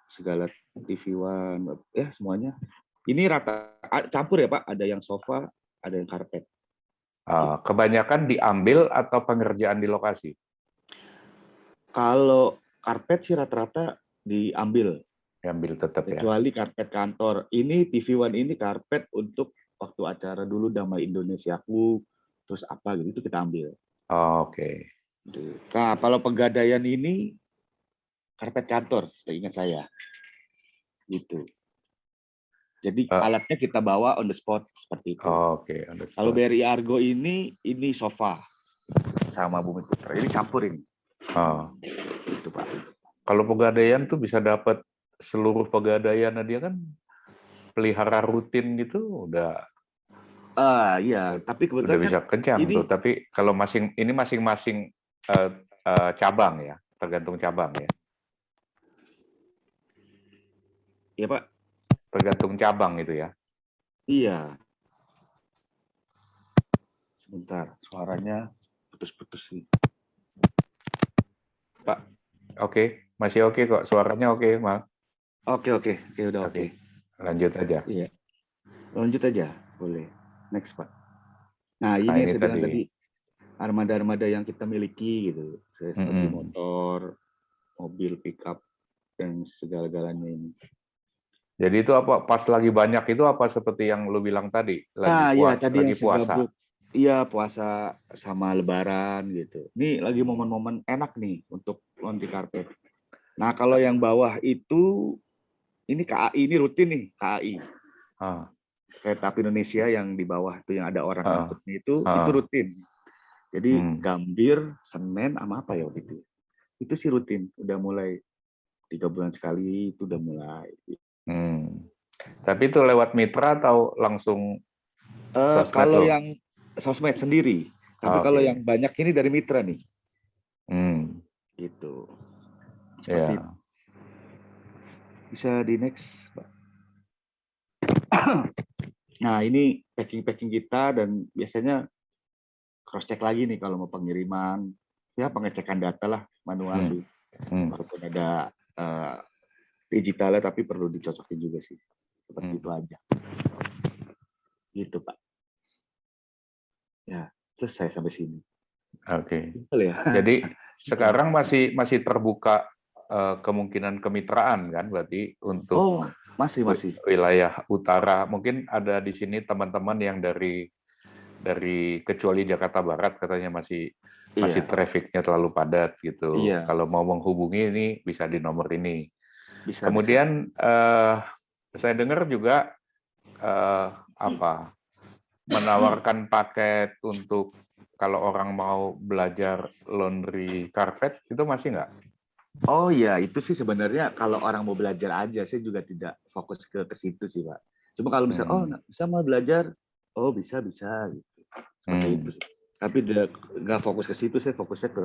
segala TV One, ya semuanya. Ini rata campur ya Pak, ada yang sofa, ada yang karpet. Kebanyakan diambil atau pengerjaan di lokasi? Kalau karpet sih rata-rata diambil. Diambil tetap ya. Kecuali karpet kantor. Ini TV One ini karpet untuk waktu acara dulu Damai Indonesiaku, terus apa gitu itu kita ambil. Oke. Nah, kalau Pegadaian ini karpet kantor, seingat saya. Gitu. Jadi alatnya kita bawa on the spot seperti itu. Oke. Kalau BRI Argo ini sofa sama Bumi Putra. Ini campur ini. Itu Pak. Kalau Pegadaian tuh bisa dapat seluruh Pegadaian, dia kan pelihara rutin gitu udah. Iya. Tapi kebetulan udah bisa kencang tuh. Tapi kalau masing-masing cabang ya, tergantung cabang ya. Iya Pak. Tergantung cabang itu ya. Iya. Sebentar, suaranya putus-putus sih. Pak. Oke, masih oke kok. Suaranya oke, Mal. Oke, udah oke. Lanjut aja. Iya. Lanjut aja, boleh. Next, Pak. Nah, ini yang saya bilang tadi armada-armada yang kita miliki gitu. Seperti motor, mobil, pickup, dan segala-galanya ini. Jadi itu apa pas lagi banyak itu apa seperti yang lu bilang tadi? Lagi tadi lagi puasa. Iya, puasa sama Lebaran gitu. Ini lagi momen-momen enak nih untuk laundry carpet. Nah, kalau yang bawah itu ini KAI, ini rutin nih KAI. Ah, Kereta Api Indonesia yang di bawah itu yang ada orang ah, ngangkutnya itu ah. rutin. Jadi Hmm. Gambir, Senin sama apa ya waktu itu? Itu sih rutin, udah mulai 3 bulan sekali itu udah mulai. Hmm. Tapi itu lewat mitra atau langsung sosmed Kalau lo? yang sosmed sendiri, tapi Oke. kalau yang banyak ini dari mitra nih, Hmm. gitu. Seperti Ya. itu. Bisa di next, Pak. Nah, ini packing kita dan biasanya cross check lagi nih kalau mau pengiriman, ya pengecekan data lah manual sih. Walaupun ada digitalnya tapi perlu dicocokin juga sih. Seperti itu aja. Gitu, Pak. Ya, selesai sampai sini. Oke. Betul ya. Jadi sekarang masih terbuka kemungkinan kemitraan kan berarti untuk masih wilayah utara. Mungkin ada di sini teman-teman yang dari kecuali Jakarta Barat katanya masih trafficnya terlalu padat gitu. Iya. Kalau mau menghubungi ini bisa di nomor ini. Bisa, kemudian saya dengar juga menawarkan paket untuk kalau orang mau belajar laundry carpet itu masih nggak? Oh iya, itu sih sebenarnya kalau orang mau belajar aja, saya juga tidak fokus ke situ sih, Pak. Cuma kalau misalnya, bisa mau belajar, bisa gitu. Seperti itu sih. Tapi nggak fokus ke situ, saya fokusnya ke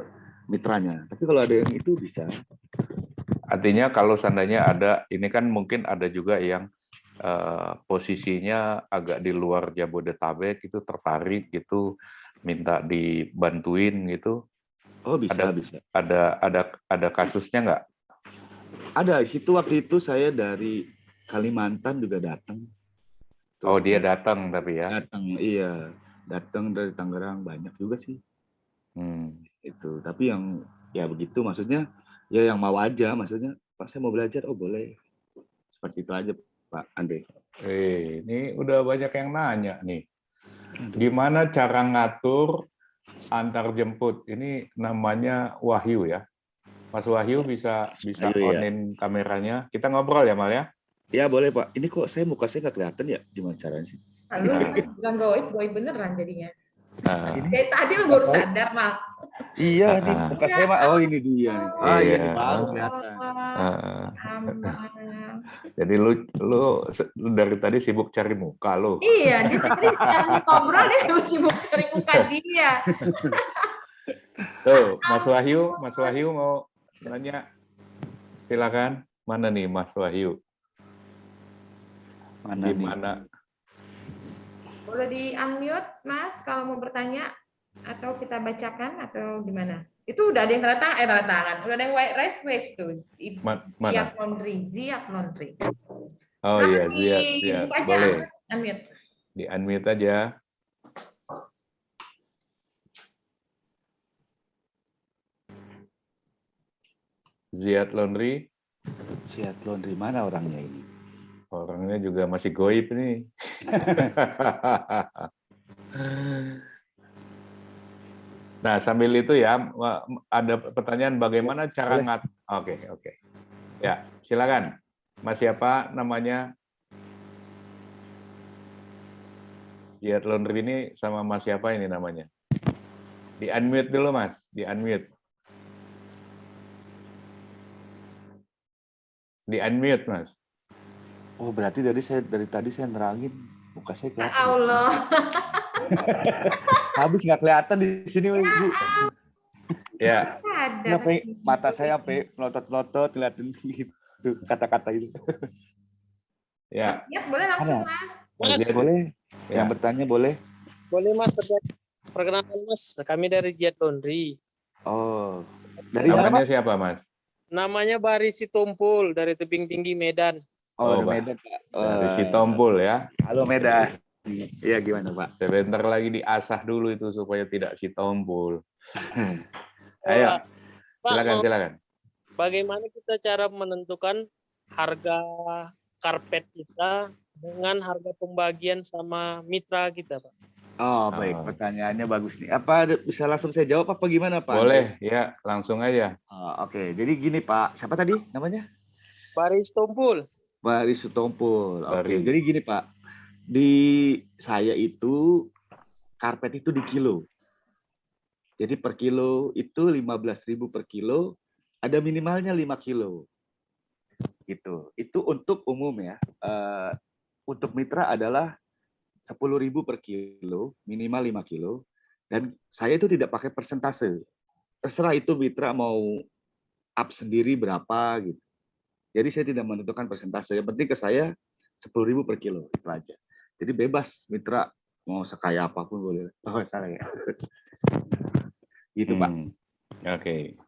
mitranya. Tapi kalau ada yang itu bisa. Artinya kalau seandainya ada, ini kan mungkin ada juga yang posisinya agak di luar Jabodetabek itu tertarik gitu, minta dibantuin gitu. Oh bisa. Ada kasusnya nggak? Ada. Situ waktu itu saya dari Kalimantan juga datang. Oh dia datang tapi ya? Datang, iya. Datang dari Tangerang banyak juga sih. Itu. Tapi yang ya begitu maksudnya ya yang mau aja maksudnya Pak saya mau belajar boleh. Seperti itu aja Pak Andre. Ini udah banyak yang nanya nih. Gimana cara ngatur antar jemput? Ini namanya Wahyu ya. Mas Wahyu bisa on-in kameranya. Kita ngobrol ya, Mal ya? Ya boleh Pak. Ini kok muka saya nggak kelihatan ya? Gimana caranya sih? Bilang goib beneran jadinya. Ini tadi lu baru sadar, Mal. Iya, nih muka saya Mak. Oh ini dia nih. Ini baru kelihatan. Jadi lu dari tadi sibuk cari muka lu. Iya, dia tadi ngobrol dia sibuk cari muka dia. Tuh, Mas Wahyu mau nanya. Silakan. Mana nih Mas Wahyu? Mana? Boleh di-unmute, Mas, kalau mau bertanya atau kita bacakan atau gimana? Itu udah ada yang tanda tangan. Udah ada yang raise wave tuh. Mana? Ziak Laundry. Oh iya, Ziak. Boleh. Unmute. Di-unmute aja. Ziat Laundry. Ziat Laundry mana orangnya ini? Orangnya juga masih goib nih. Nah, sambil itu ya, ada pertanyaan bagaimana cara Oke. Ya, silakan. Mas siapa namanya? Ziat Laundry ini sama Mas siapa ini namanya? Di-unmute dulu, Mas. Di-unmute. Di-unmute, Mas. Oh, berarti dari tadi saya nerangin muka saya kelihatan. Ya Allah. Habis nggak kelihatan di sini, Bu. Ya. Mata saya sampai melotot-melotot ngeliatin gitu kata-kata itu. Ya. Mas, boleh langsung, Mas. Boleh. Yang bertanya boleh. Boleh, Mas. Perkenalkan, Mas. Kami dari Ziat Laundry. Oh. Dari namanya siapa, Mas? Namanya Bari Sitompul dari Tebing Tinggi, Medan. Oh, Medan, Pak. Dari Sitompul ya. Halo Medan. Iya gimana Pak? Sebentar lagi diasah dulu itu supaya tidak Sitompul. Ayo, silakan. Bagaimana kita cara menentukan harga karpet kita dengan harga pembagian sama mitra kita, Pak? Oh, baik. Pertanyaannya bagus nih. Apa bisa langsung saya jawab apa gimana, Pak? Boleh, ya, langsung aja. Oke. Jadi gini, Pak. Siapa tadi namanya? Baris Tumpul. Baris Sutompul. Oke. Baris. Jadi gini, Pak. Di saya itu karpet itu di kilo. Jadi per kilo itu 15.000 per kilo, ada minimalnya 5 kilo. Gitu. Itu untuk umum ya. Untuk mitra adalah 10.000 per kilo, minimal 5 kilo. Dan saya itu tidak pakai persentase. Terserah itu mitra mau up sendiri berapa gitu. Jadi saya tidak menentukan persentase. Yang penting ke saya 10.000 per kilo, itu aja. Jadi bebas mitra mau sekaya apapun boleh. Oh, salah ya. Gitu, Pak. Oke.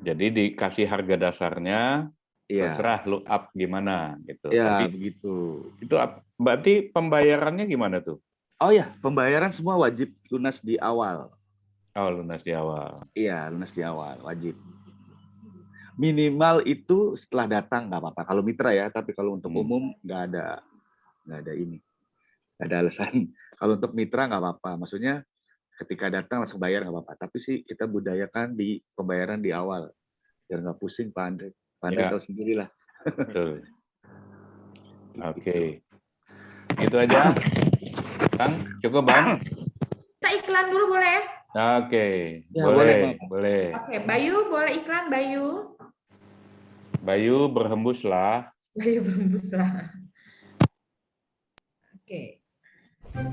Jadi dikasih harga dasarnya, terserah lu up gimana gitu. Ya, Tapi begitu. itu berarti pembayarannya gimana tuh? Oh ya, pembayaran semua wajib lunas di awal. Oh, lunas di awal. Iya, lunas di awal, wajib. Minimal itu setelah datang nggak apa-apa. Kalau mitra ya, tapi kalau untuk umum nggak ada ini, nggak ada alasan. Kalau untuk mitra nggak apa-apa. Maksudnya ketika datang langsung bayar nggak apa-apa. Tapi sih kita budayakan di pembayaran di awal, biar nggak pusing, Pak Andre. Pak Andre tahu sendirilah. Betul. Oke. Itu aja, Bang. Cukup, Bang. Kita iklan dulu boleh? Oke, Ya, boleh. Oke, Bayu boleh iklan, Bayu. Bayu berhembuslah. Bayu berhembuslah. Oke.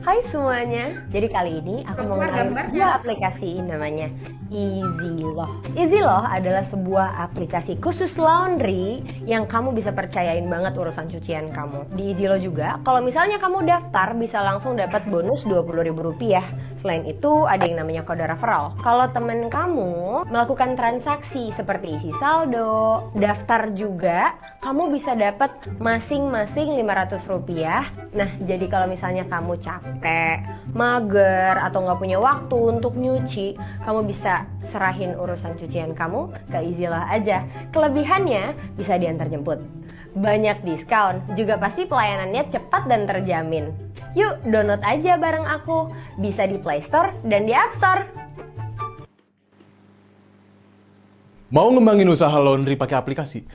Hai semuanya, jadi kali ini aku mau kenalin sebuah aplikasi namanya EasyLoh. EasyLoh adalah sebuah aplikasi khusus laundry yang kamu bisa percayain banget urusan cucian kamu. Di EasyLoh juga, kalau misalnya kamu daftar bisa langsung dapat bonus Rp20.000. Selain itu ada yang namanya kode referral. Kalau temen kamu melakukan transaksi seperti isi saldo, daftar juga, kamu bisa dapat masing-masing Rp500. Nah, jadi kalau misalnya kamu capek, mager, atau nggak punya waktu untuk nyuci, kamu bisa serahin urusan cucian kamu ke EasyLoh aja. Kelebihannya bisa diantar jemput. Banyak diskon, juga pasti pelayanannya cepat dan terjamin. Yuk, download aja bareng aku. Bisa di Play Store dan di App Store. Mau ngembangin usaha laundry pakai aplikasi?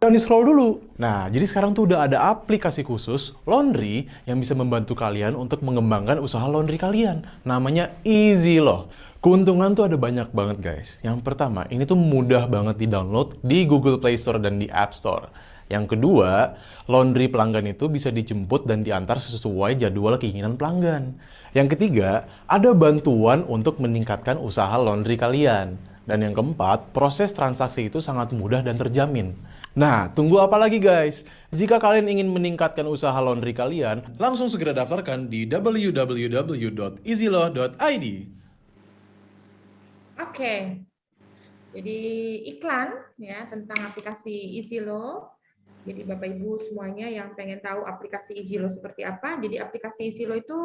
Jangan di-scroll dulu. Nah, jadi sekarang tuh udah ada aplikasi khusus laundry yang bisa membantu kalian untuk mengembangkan usaha laundry kalian. Namanya EasyLoh. Keuntungan tuh ada banyak banget, guys. Yang pertama, ini tuh mudah banget di-download di Google Play Store dan di App Store. Yang kedua, laundry pelanggan itu bisa dijemput dan diantar sesuai jadwal keinginan pelanggan. Yang ketiga, ada bantuan untuk meningkatkan usaha laundry kalian. Dan yang keempat, proses transaksi itu sangat mudah dan terjamin. Nah, tunggu apa lagi guys? Jika kalian ingin meningkatkan usaha laundry kalian, langsung segera daftarkan di www.easyloh.id. Oke. Jadi iklan ya tentang aplikasi EasyLoh. Jadi Bapak Ibu semuanya yang pengen tahu aplikasi EasyLoh seperti apa, jadi aplikasi EasyLoh itu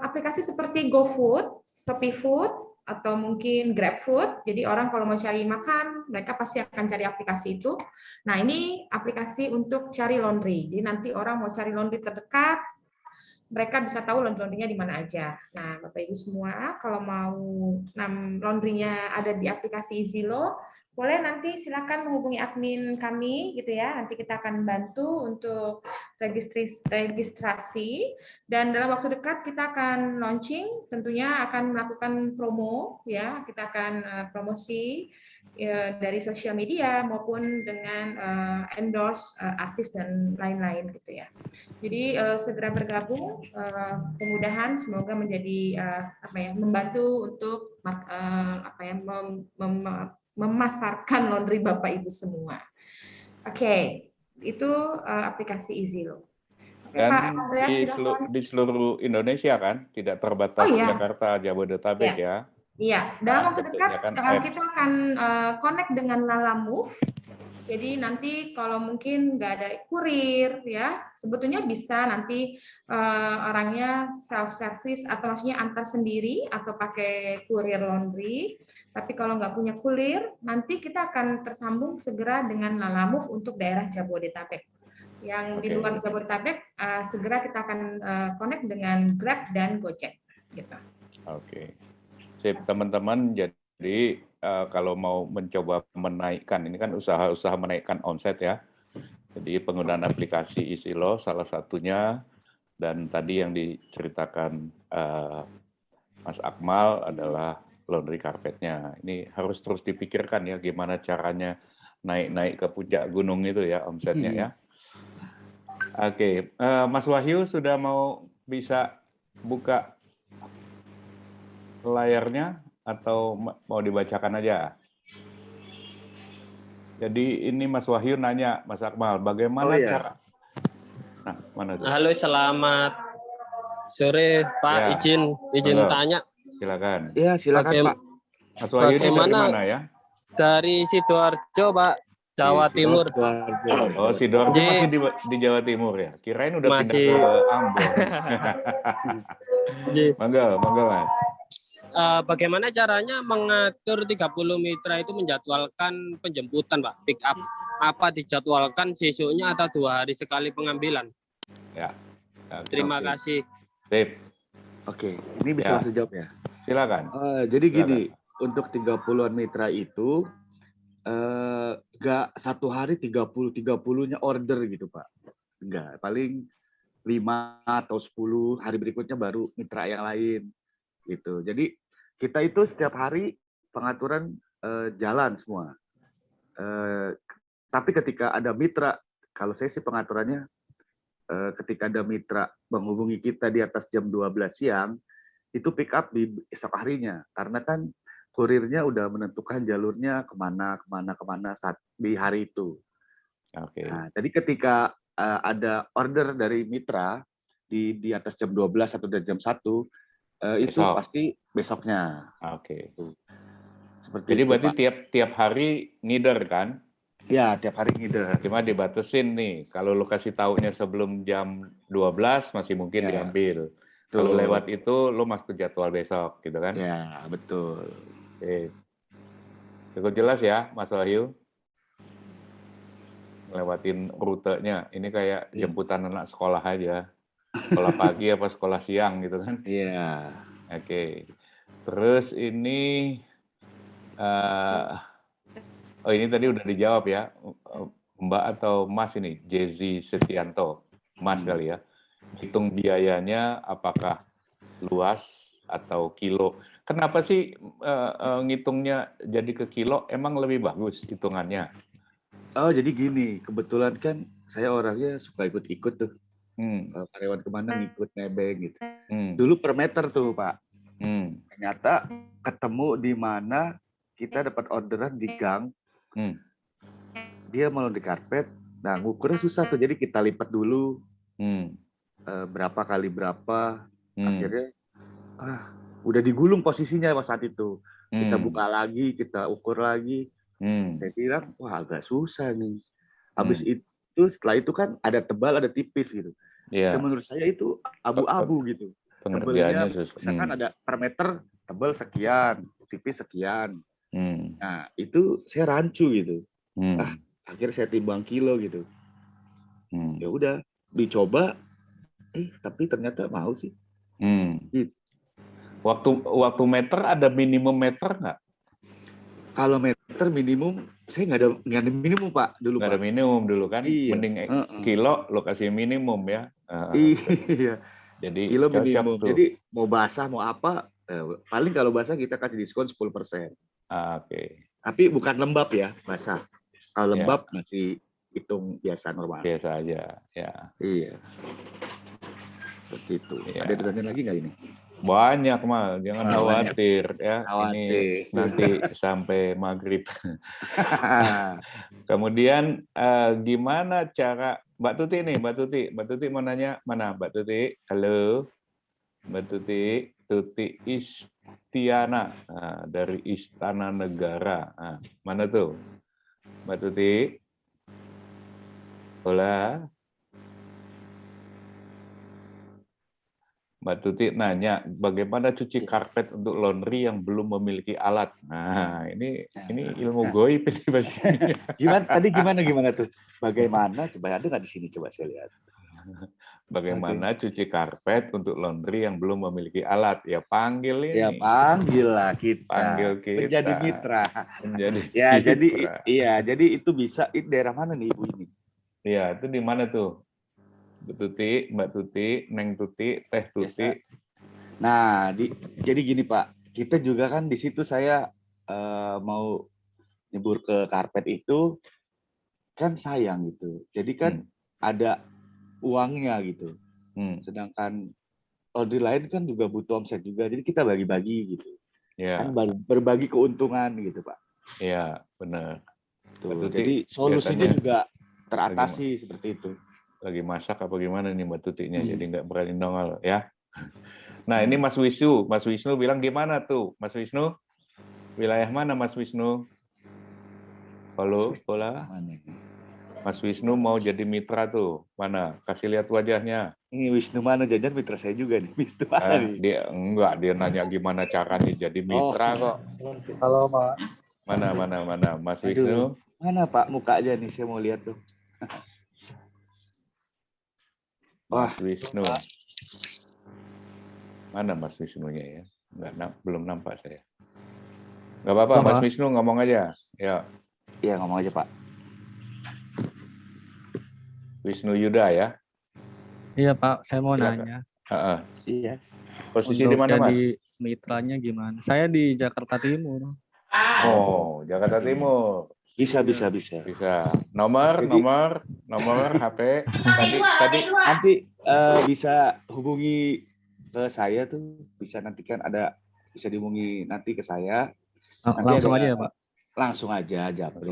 aplikasi seperti GoFood, ShopeeFood, atau mungkin GrabFood. Jadi orang kalau mau cari makan, mereka pasti akan cari aplikasi itu. Nah, ini aplikasi untuk cari laundry. Jadi nanti orang mau cari laundry terdekat, mereka bisa tahu laundry-nya di mana aja. Nah, Bapak Ibu semua, kalau mau laundry-nya ada di aplikasi EasyLoh, boleh nanti silakan menghubungi admin kami gitu ya. Nanti kita akan bantu untuk registrasi dan dalam waktu dekat kita akan launching, tentunya akan melakukan promo ya. Kita akan promosi dari sosial media maupun dengan endorse artis dan lain-lain gitu ya. Jadi segera bergabung, kemudahan semoga menjadi membantu untuk memasarkan laundry Bapak Ibu semua. Oke, itu aplikasi EasyLoh. Dan Pak Andreas, di seluruh Indonesia kan, tidak terbatas Jakarta, Jabodetabek ya. Iya, dalam waktu dekat kita akan connect dengan Lalamove. Jadi nanti kalau mungkin nggak ada kurir ya, sebetulnya bisa nanti orangnya self service atau maksudnya antar sendiri atau pakai kurir laundry. Tapi kalau nggak punya kurir, nanti kita akan tersambung segera dengan Lalamove untuk daerah Jabodetabek. Yang di Oke. luar Jabodetabek segera kita akan connect dengan Grab dan Gojek. Gitu. Oke. Sip, teman-teman. Jadi kalau mau mencoba menaikkan, ini kan usaha-usaha menaikkan omset ya. Jadi penggunaan aplikasi EasyLaw salah satunya, dan tadi yang diceritakan Mas Akmal adalah laundry carpetnya. Ini harus terus dipikirkan ya, gimana caranya naik-naik ke puncak gunung itu ya omsetnya ya. Oke, Mas Wahyu sudah mau bisa buka layarnya atau mau dibacakan aja? Jadi ini Mas Wahyu nanya, Mas Akmal, bagaimana cara? Nah, mana tuh? Halo, selamat sore Pak. Ya, Izin monggo. tanya. Silakan. Ya, silakan Pak. Mas Wahyu ini dari mana ya? Dari Sidoarjo, Pak, Jawa Timur. Oh, Sidoarjo masih di Jawa Timur ya? Kirain udah pindah ke Ambon. Monggo, Mas. Bagaimana caranya mengatur 30 mitra itu menjadwalkan penjemputan, Pak, pick up? Apa dijadwalkan besoknya atau 2 hari sekali pengambilan? Ya. Terima kasih. Sip. Oke, ini bisa langsung jawab ya? Silakan. Jadi gini, untuk 30-an mitra itu nggak satu hari 30-30-nya order gitu Pak. Enggak, paling 5 atau 10 hari berikutnya baru mitra yang lain gitu. Jadi kita itu setiap hari pengaturan jalan semua. Tapi ketika ada mitra, kalau saya sih pengaturannya ketika ada mitra menghubungi kita di atas jam 12 siang, itu pick up di esok harinya. Karena kan kurirnya udah menentukan jalurnya kemana saat di hari itu. Oke. Nah, jadi ketika ada order dari mitra di atas jam 12 atau dari jam 1, itu pasti besoknya. Oke. Seperti jadi itu, berarti Pak. tiap hari ngider kan? Ya, tiap hari ngider. Cuma dibatasin nih, kalau lo kasih taunya sebelum jam 12 masih mungkin diambil. Kalau lewat itu lo masuk ke jadwal besok gitu kan? Ya, betul. Oke. Cukup jelas ya, Mas Wahyu? Ngelewatin rutenya. Ini kayak jemputan anak sekolah aja. Sekolah pagi apa sekolah siang gitu kan? Iya. Oke. Terus ini, ini tadi udah dijawab ya, Mbak atau Mas ini, Jezi Setianto. Mas kali ya. Hitung biayanya apakah luas atau kilo. Kenapa sih ngitungnya jadi ke kilo? Emang lebih bagus hitungannya? Oh, jadi gini, kebetulan kan saya orangnya suka ikut-ikut tuh. Karyawan kemana ngikut nebeng gitu. Dulu per meter tuh, Pak. Ternyata ketemu di mana kita dapat orderan di gang. Dia mau di karpet. Nah, ngukurnya susah tuh. Jadi kita lipat dulu. Berapa kali berapa. Akhirnya udah digulung posisinya saat itu. Kita buka lagi, kita ukur lagi. Saya bilang, wah agak susah nih. Habis itu, setelah itu kan ada tebal, ada tipis gitu. Dan menurut saya itu abu-abu gitu. Tebelnya, misalkan ada per meter, tebal sekian, tipis sekian. Nah, itu saya rancu gitu. Akhirnya saya timbang kilo gitu. Ya udah, dicoba, tapi ternyata mau sih. Gitu. Waktu meter ada minimum meter nggak? Kalau meter minimum, saya nggak ada minimum Pak dulu. Nggak ada minimum dulu kan? Iya. Mending kilo lo kasih minimum ya. Iya. Jadi kilo minimum. tuh. Jadi mau basah mau apa, paling kalau basah kita kasih diskon 10%. Oke. Tapi bukan lembab ya, basah. Kalau lembab masih hitung biasa normal. Biasa aja, ya. Iya. Seperti itu. Ada pertanyaan lagi nggak ini? Banyak Mal, jangan khawatir ya. Khawatir. Ini nanti sampai maghrib. Kemudian gimana cara Mbak Tuti mau nanya mana Mbak Tuti? Halo, Mbak Tuti Istiana dari Istana Negara. Mana tuh Mbak Tuti? Hola. Mbak Tuti nanya, bagaimana cuci karpet untuk laundry yang belum memiliki alat? Nah, ini ilmu goib ini pastinya. Gimana tuh? Bagaimana? Coba ada nggak di sini? Coba saya lihat. Bagaimana cuci karpet untuk laundry yang belum memiliki alat? Ya panggil ini. Ya panggil lah kita. Panggil kita. Menjadi mitra. Menjadi Ya mitra. jadi itu bisa. Itu daerah mana nih Ibu ini? Iya, itu di mana tuh? Mbak Tuti, Neng Tuti, Teh Tuti. Nah, jadi gini Pak, kita juga kan di situ saya mau nyebur ke karpet itu kan sayang gitu. Jadi kan ada uangnya gitu. Sedangkan laundry lain kan juga butuh omset juga. Jadi kita bagi-bagi gitu. Ya. Kan berbagi keuntungan gitu Pak. Iya, benar. Tuh, jadi solusinya juga teratasi seperti itu. Lagi masak apa gimana nih Mbak Tutinya, jadi nggak berani nongol ya. Nah ini Mas Wisnu bilang gimana tuh Mas Wisnu? Wilayah mana Mas Wisnu? Halo, bola. Mas Wisnu mau jadi mitra tuh, mana? Kasih lihat wajahnya. Ini Wisnu mana? Jajan mitra saya juga nih. Wisnu mana nih? Dia nanya gimana caranya jadi mitra kok. Halo Pak. Mana Mas Wisnu? Mana Pak muka aja nih, saya mau lihat tuh. Mas Wisnu. Mana Mas Wisnunya ya? Belum nampak saya. Nggak apa-apa, Mas Wisnu ngomong aja. Ya. Iya, ngomong aja Pak. Wisnu Yuda ya? Iya Pak, saya mau nanya. Iya. Posisi di mana Mas? Jadi mitranya gimana? Saya di Jakarta Timur. Oh, Jakarta Timur. Bisa. Nomor HP. Tadi nanti bisa hubungi ke saya tuh. Bisa nanti kan bisa dihubungi nanti ke saya. Langsung aja ya Pak? Langsung aja, Japri.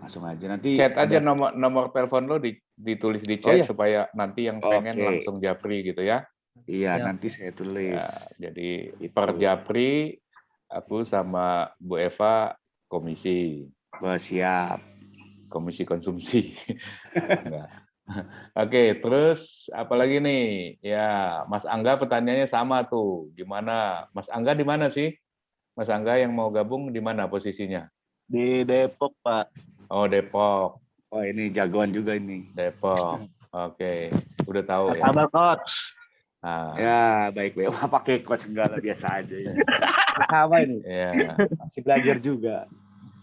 Langsung aja. Nanti chat aja nomor telepon lo ditulis di chat supaya nanti yang pengen langsung Japri gitu ya. Iya, nanti saya tulis. Ya, jadi per Japri aku sama Bu Eva komisi. Siap. Komisi konsumsi. Oke, terus apalagi nih? Ya, Mas Angga pertanyaannya sama tuh. Gimana? Mas Angga di mana sih? Mas Angga yang mau gabung di mana posisinya? Di Depok, Pak. Oh, Depok. Oh, ini jagoan juga ini. Depok. Oke, udah tahu ya. Kabar coach. Ya, baik-baik. Pakai coach segala biasa aja. Ya. Sama ini. Ya. Masih belajar juga.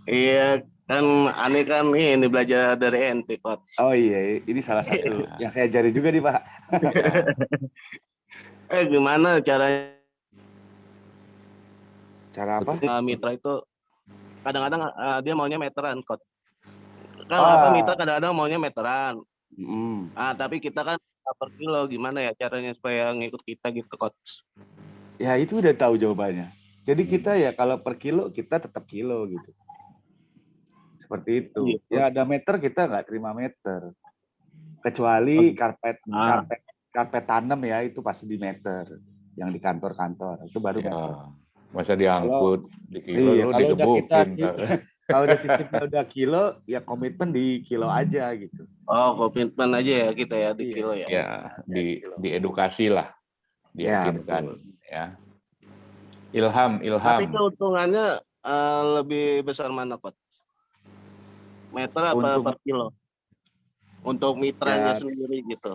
Iya, kan aneh kan ini belajar dari ente, coach. Oh iya, ini salah satu yang saya ajari juga nih, Pak. Gimana caranya? Cara apa? Mitra itu kadang-kadang dia maunya meteran, coach. Kan mitra kadang-kadang maunya meteran. Tapi kita kan per kilo, gimana ya caranya supaya ngikut kita gitu, coach? Ya itu udah tahu jawabannya. Jadi kita ya kalau per kilo kita tetap kilo gitu. Seperti itu. Ya ada meter kita nggak terima meter. Kecuali karpet tanam ya itu pasti di meter. Yang di kantor-kantor itu baru meter. Masa diangkut di kilo lu digebukin. Kalau udah sistemnya udah kilo, ya komitmen di kilo aja gitu. Oh, komitmen aja ya kita ya di kilo ya. Ya, di edukasi lah. Diyakinkan ya. Ilham. Tapi keuntungannya lebih besar mana, Coach? Meter apa per kilo? Untuk mitranya sendiri gitu.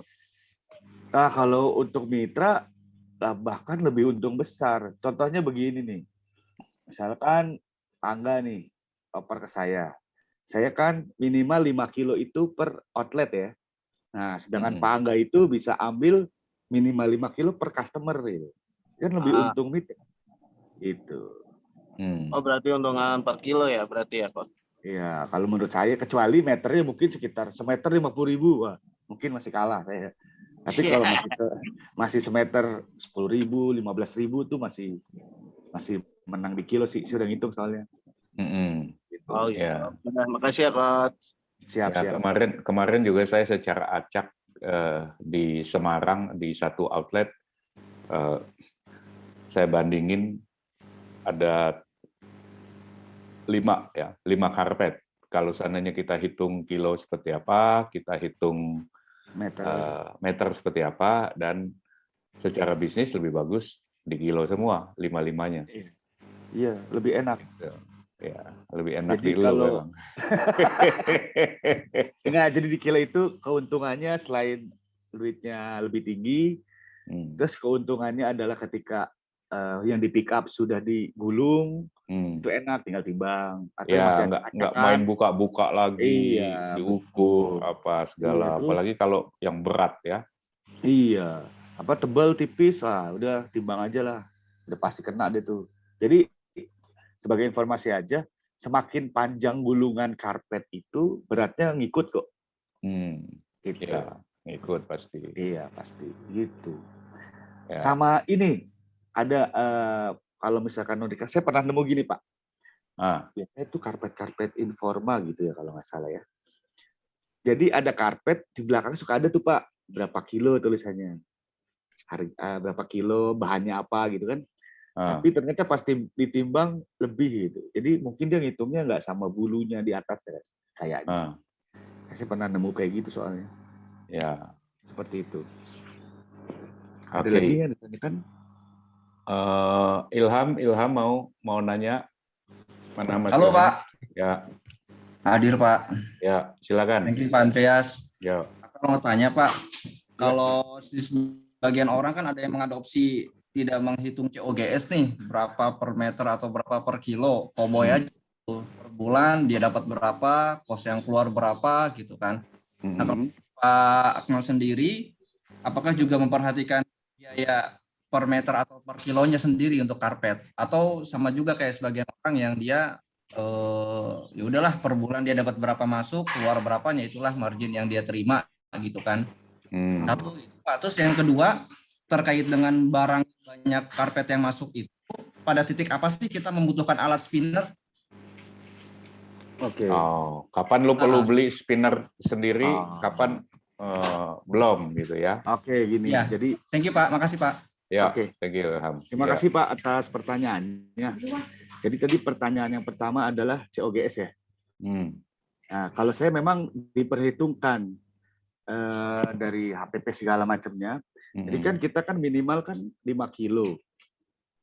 Nah, kalau untuk mitra bahkan lebih untung besar. Contohnya begini nih. Misalkan Angga nih oper ke saya. Saya kan minimal 5 kilo itu per outlet ya. Nah, sedangkan Pak Angga itu bisa ambil minimal 5 kilo per customer gitu. Kan lebih untung mitra. Itu. Oh, berarti untungan per kilo ya berarti ya, Coach? Iya, kalau menurut saya kecuali meternya mungkin sekitar semeter 50.000, wah, mungkin masih kalah saya. Tapi kalau masih semeter 10.000, 15.000 tuh masih menang di kilo sih. Saya udah ngitung soalnya. Gitu. Oh iya. Makasih ya, Coach. Siap. Kemarin juga saya secara acak di Semarang di satu outlet saya bandingin ada 5 karpet. Kalau seandainya kita hitung kilo seperti apa, kita hitung meter seperti apa, dan secara bisnis lebih bagus di kilo semua, 5-5-nya. Iya, lebih enak. Ya, lebih enak Jadi di lo kalau memang. enggak, jadi di kilo itu keuntungannya selain duitnya lebih tinggi, terus keuntungannya adalah ketika yang di pick up sudah digulung, itu enak tinggal timbang. Atau Ya, masih ada nggak acakan. main buka-buka lagi, Iya, diukur betul. apa Iya, segala. terus Apalagi kalau yang berat ya. iya, apa tebal tipis lah, udah timbang aja lah, udah pasti kena deh tuh. Jadi sebagai informasi aja, semakin panjang gulungan karpet itu beratnya ngikut kok. Gitu. Ya, ngikut pasti. Iya pasti gitu. Ya. Sama ini ada kalau misalkan saya pernah nemu gini Pak. Biasanya itu karpet-karpet informal gitu ya kalau nggak salah ya. Jadi ada karpet di belakang suka ada tuh Pak, berapa kilo tulisannya, berapa kilo, bahannya apa gitu kan. Tapi ternyata pasti ditimbang lebih gitu. Jadi mungkin dia ngitungnya nggak sama bulunya di atas ya, kayaknya. Saya pernah nemu kayak gitu soalnya. Ya. Seperti itu. Oke. Ada lagi yang ditanyakan? Ilham mau nanya mana Mas? Halo Ilham? Pak. Ya. Hadir Pak. Ya, silakan. Thank you Pak Andreas. Ya. Aku mau tanya Pak, kalau di sebagian orang kan ada yang mengadopsi tidak menghitung COGS nih, berapa per meter atau berapa per kilo, cowboy aja per bulan dia dapat berapa, kos yang keluar berapa gitu kan. Nah kalau Pak Akmal sendiri, apakah juga memperhatikan biaya per meter atau per kilonya sendiri untuk karpet, atau sama juga kayak sebagian orang yang dia ya udahlah per bulan dia dapat berapa masuk, keluar berapanya itulah margin yang dia terima gitu kan. Satu Pak, terus yang kedua terkait dengan barang banyak karpet yang masuk itu, pada titik apa sih kita membutuhkan alat spinner? Oke. Oh, kapan lu perlu beli spinner sendiri, kapan belum gitu ya? Oke, gini. Ya. Jadi thank you Pak, makasih Pak. Ya, Oke. thank you Ilham. Terima kasih Pak atas pertanyaannya. Jadi tadi pertanyaan yang pertama adalah COGS ya. Nah, kalau saya memang diperhitungkan dari HPP segala macamnya. Jadi kan kita kan minimal kan 5 kilo.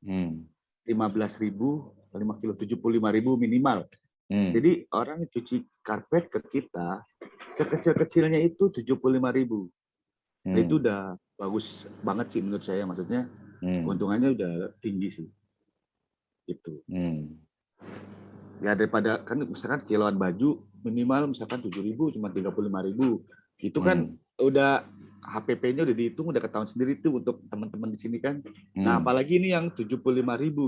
15.000, 5 kilo 75.000 minimal. Jadi orang cuci karpet ke kita sekecil-kecilnya itu 75.000. Nah, itu udah bagus banget sih menurut saya, maksudnya keuntungannya udah tinggi sih. Gitu. Ya daripada kan misalkan kiloan baju minimal misalkan 7.000 cuma 35.000. Itu kan udah HPP-nya udah dihitung, udah ketahuan sendiri tuh untuk teman-teman di sini kan. Nah, apalagi ini yang 75.000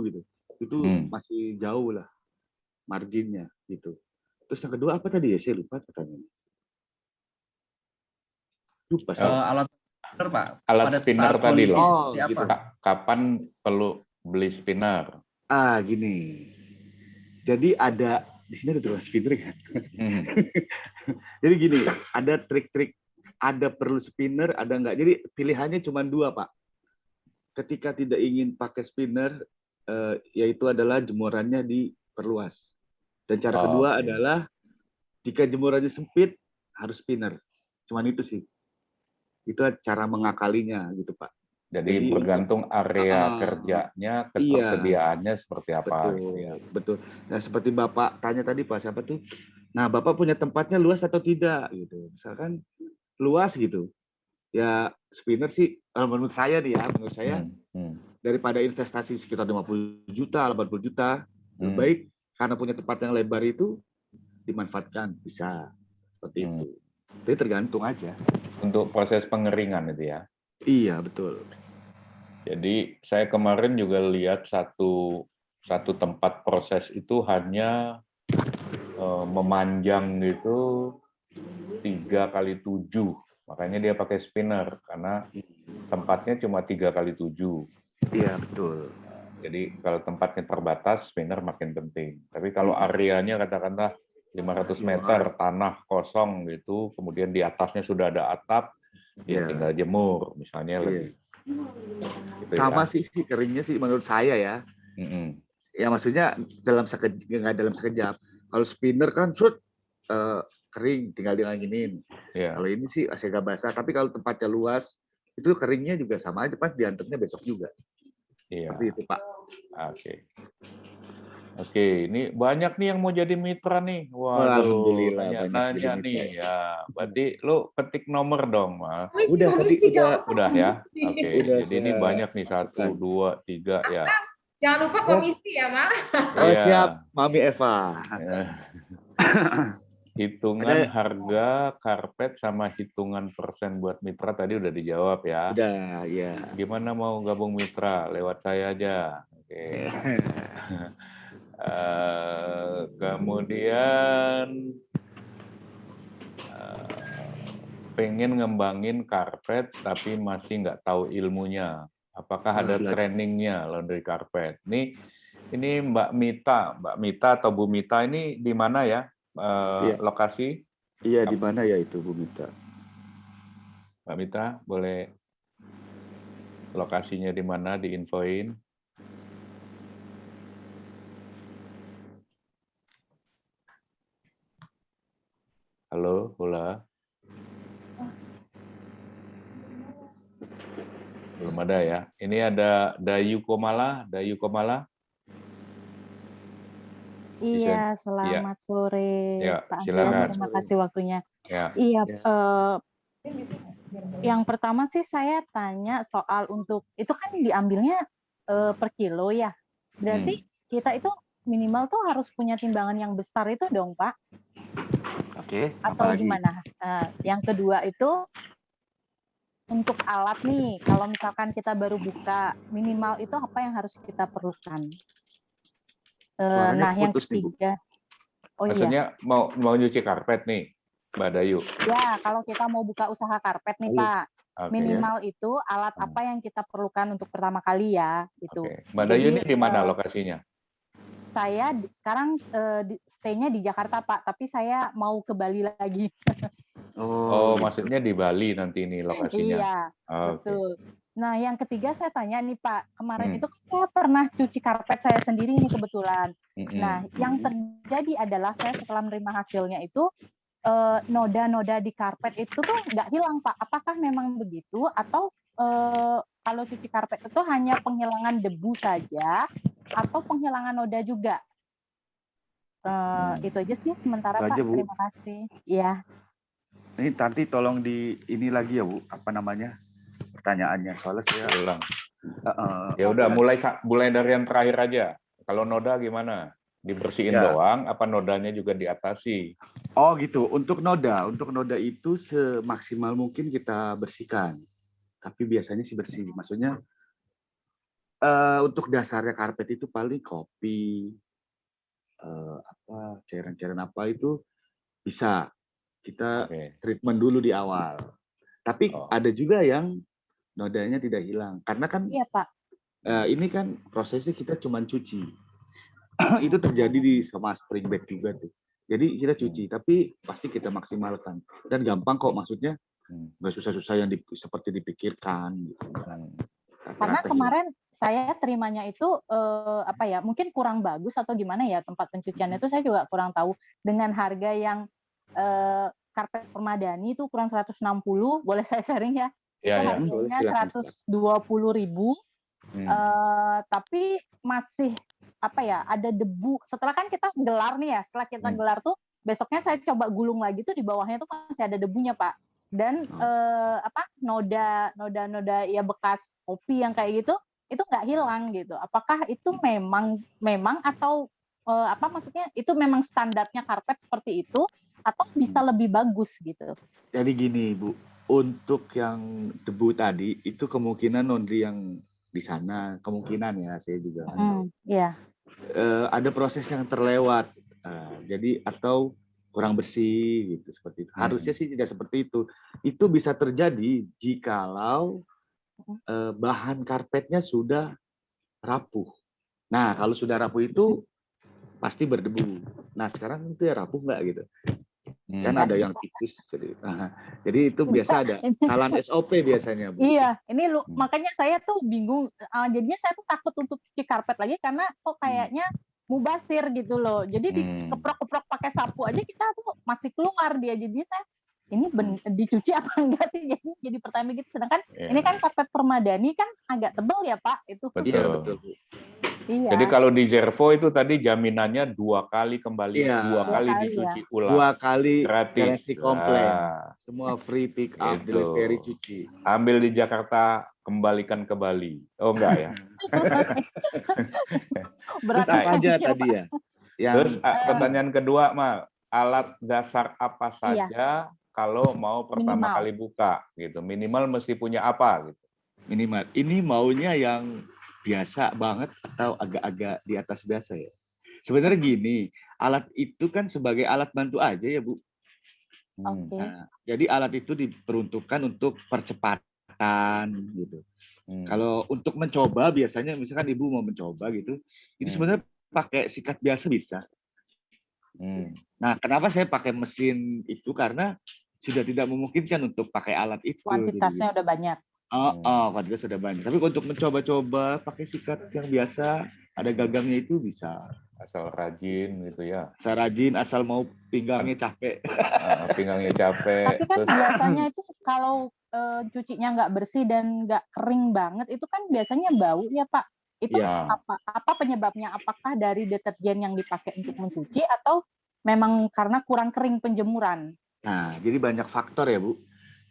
gitu. Itu masih jauh lah marginnya gitu. Terus yang kedua apa tadi ya? Saya lupa pertanyaannya. Lupa. Alat spinner Pak. Alat spinner tadi loh. Oh, gitu. Kapan perlu beli spinner? Gini. Jadi ada di sini ada tukang spinner kan. Jadi gini, ada trik-trik, ada perlu spinner, ada enggak. Jadi pilihannya cuma dua Pak. Ketika tidak ingin pakai spinner, yaitu adalah jemurannya diperluas. Dan cara kedua adalah jika jemurannya sempit harus spinner. Cuman itu sih. Itu cara mengakalinya gitu Pak. Jadi bergantung area kerjanya, ketersediaannya seperti apa. Betul, gitu ya. Betul. Nah seperti Bapak tanya tadi Pak, siapa tuh? Nah Bapak punya tempatnya luas atau tidak gitu. Misalkan luas gitu. Ya spinner sih, menurut saya nih ya, menurut saya daripada investasi sekitar 50 juta, 80 juta, lebih baik karena punya tempat yang lebar itu dimanfaatkan, bisa. Seperti itu. Jadi tergantung aja. Untuk proses pengeringan itu ya? Iya, betul. Jadi saya kemarin juga lihat satu tempat proses itu hanya memanjang gitu 3x7. Makanya dia pakai spinner karena tempatnya cuma 3x7. Iya, betul. Jadi kalau tempatnya terbatas, spinner makin penting. Tapi kalau areanya katakanlah 500 meter tanah kosong gitu, kemudian di atasnya sudah ada atap, ya tinggal jemur misalnya lebih. Gitu sama ya. sih keringnya sih menurut saya ya. Ya maksudnya nggak dalam sekejap. Kalau spinner kan kering tinggal dilanginin. Kalau ini sih agak basah. Tapi kalau tempatnya luas itu keringnya juga sama aja, pas diantarnya besok juga. Iya. Seperti itu, Pak. Oke. Oke, ini banyak nih yang mau jadi mitra nih. Waduh, Alhamdulillah banyak nanya jadi mitra. nih. Ya, berarti lu ketik nomor dong, Mas. Udah tadi Udah ya. Oke. Udah Jadi ini saya banyak nih 1, 2, 3 ya. Jangan lupa komisi ya, Mal. Oh, Iya. siap, Mami Eva. Hitungan harga karpet sama hitungan persen buat mitra tadi udah dijawab ya. Udah, ya. Gimana mau gabung mitra? Lewat saya aja. Oke. Kemudian pengen ngembangin karpet tapi masih nggak tahu ilmunya. Apakah ada trainingnya laundry karpet? Ini Mbak Mita atau Bu Mita ini di mana ya? Lokasi? Iya, di mana ya itu Bu Mita? Mbak Mita, boleh lokasinya di mana diinfoin? Halo, Hula. Belum ada ya. Ini ada Dayu Komala. Iya, selamat sore Ya, Pak silakan. Andreas, terima kasih waktunya. Ya. Iya, yang pertama sih saya tanya soal untuk, itu kan diambilnya per kilo ya. Berarti kita itu minimal tuh harus punya timbangan yang besar itu dong, Pak. Oke. Atau gimana? Yang kedua itu untuk alat nih, kalau misalkan kita baru buka, minimal itu apa yang harus kita perlukan? Nah, yang ketiga, Maksudnya mau nyuci karpet nih, Mbak Dayu? Ya, kalau kita mau buka usaha karpet nih, Pak, minimal itu alat apa yang kita perlukan untuk pertama kali ya, gitu. Mbak Dayu ini di mana lokasinya? Saya sekarang stay-nya di Jakarta, Pak, tapi saya mau ke Bali lagi. Oh, maksudnya di Bali nanti ini lokasinya? Iya, betul. Nah, yang ketiga saya tanya nih, Pak, kemarin itu saya pernah cuci karpet saya sendiri ini kebetulan. Nah, yang terjadi adalah saya setelah menerima hasilnya itu, noda-noda di karpet itu tuh nggak hilang, Pak. Apakah memang begitu? Atau kalau cuci karpet itu hanya penghilangan debu saja, atau penghilangan noda juga? Itu aja sih sementara, Pak. Terima kasih. Iya. Ini nanti tolong di ini lagi ya, Bu. Apa namanya? Pertanyaannya soalnya saya ulang. Ya udah mulai dari yang terakhir aja. Kalau noda gimana? Dibersihin doang apa nodanya juga diatasi? Oh gitu. Untuk noda itu semaksimal mungkin kita bersihkan. Tapi biasanya sih bersih. Maksudnya untuk dasarnya karpet itu paling kopi, cairan-cairan apa itu bisa kita treatment dulu di awal. Tapi ada juga yang nodanya tidak hilang karena kan iya, Pak. Ini kan prosesnya kita cuma cuci. Itu terjadi di sama spring bed juga tuh. Jadi kita cuci tapi pasti kita maksimalkan dan gampang kok, maksudnya nggak susah-susah yang seperti dipikirkan gitu. Karena kemarin saya terimanya itu mungkin kurang bagus atau gimana ya, tempat pencuciannya itu saya juga kurang tahu, dengan harga yang karpet permadani itu kurang 160, boleh saya sharing ya? Itu harganya 120.000, tapi masih ada debu. Setelah kan kita gelar nih ya, setelah kita gelar tuh besoknya saya coba gulung lagi tuh di bawahnya tuh masih ada debunya, Pak. Dan noda ya bekas kopi yang kayak gitu itu nggak hilang gitu. Apakah itu memang atau maksudnya itu memang standarnya karpet seperti itu atau bisa lebih bagus gitu? Jadi gini, Bu. Untuk yang debu tadi itu kemungkinan laundry yang di sana kemungkinan ya, saya juga ada proses yang terlewat, jadi atau kurang bersih gitu, seperti itu. Harusnya sih tidak seperti itu. Itu bisa terjadi jikalau bahan karpetnya sudah rapuh. Nah, kalau sudah rapuh itu pasti berdebu. Nah, sekarang itu ya rapuh nggak gitu? Kan ada yang tipis, jadi itu biasa ada kesalahan SOP biasanya, Bu. Iya, ini makanya saya tuh bingung, jadinya saya tuh takut untuk cuci karpet lagi karena kok kayaknya mubazir gitu loh. Jadi dikeprok-keprok pakai sapu aja kita tuh masih keluar dia, jadi saya ini dicuci apa enggak sih, jadi pertanyaan gitu. Sedangkan ini kan karpet permadani kan agak tebal ya Pak itu. Betul. Iya. Jadi kalau di Zervo itu tadi jaminannya 2 kali kembali, Iya. 2 kali kali dicuci ya. ulang. 2 kali Gratis. garansi komplain. Nah, Semua free pick up, Gitu. delivery, cuci. ambil di Jakarta, kembalikan ke Bali. Oh enggak ya? Berat Terus apa aja mikir, tadi Pak. ya? Yang Terus pertanyaan kedua, Mal, alat dasar apa Iya. saja kalau mau pertama Minimal. kali buka gitu? Minimal mesti punya apa gitu? minimal. Ini maunya yang biasa banget atau agak-agak di atas biasa ya? Sebenarnya gini, alat itu kan sebagai alat bantu aja ya, Bu. Oke. Nah, jadi alat itu diperuntukkan untuk percepatan gitu. Kalau untuk mencoba biasanya misalkan Ibu mau mencoba gitu, itu sebenarnya pakai sikat biasa bisa. Nah, kenapa saya pakai mesin itu? Karena sudah tidak memungkinkan untuk pakai alat itu. Kuantitasnya udah banyak. Kuantitas sudah banyak. Tapi untuk mencoba-coba pakai sikat yang biasa, ada gagangnya itu bisa. Asal rajin gitu ya. Asal rajin, asal mau pinggangnya capek. Pinggangnya capek. Tapi kan biasanya itu kalau cucinya nggak bersih dan nggak kering banget, itu kan biasanya bau ya Pak. Itu Iya. apa penyebabnya? Apakah dari deterjen yang dipakai untuk mencuci atau memang karena kurang kering penjemuran? Nah, jadi banyak faktor ya, Bu.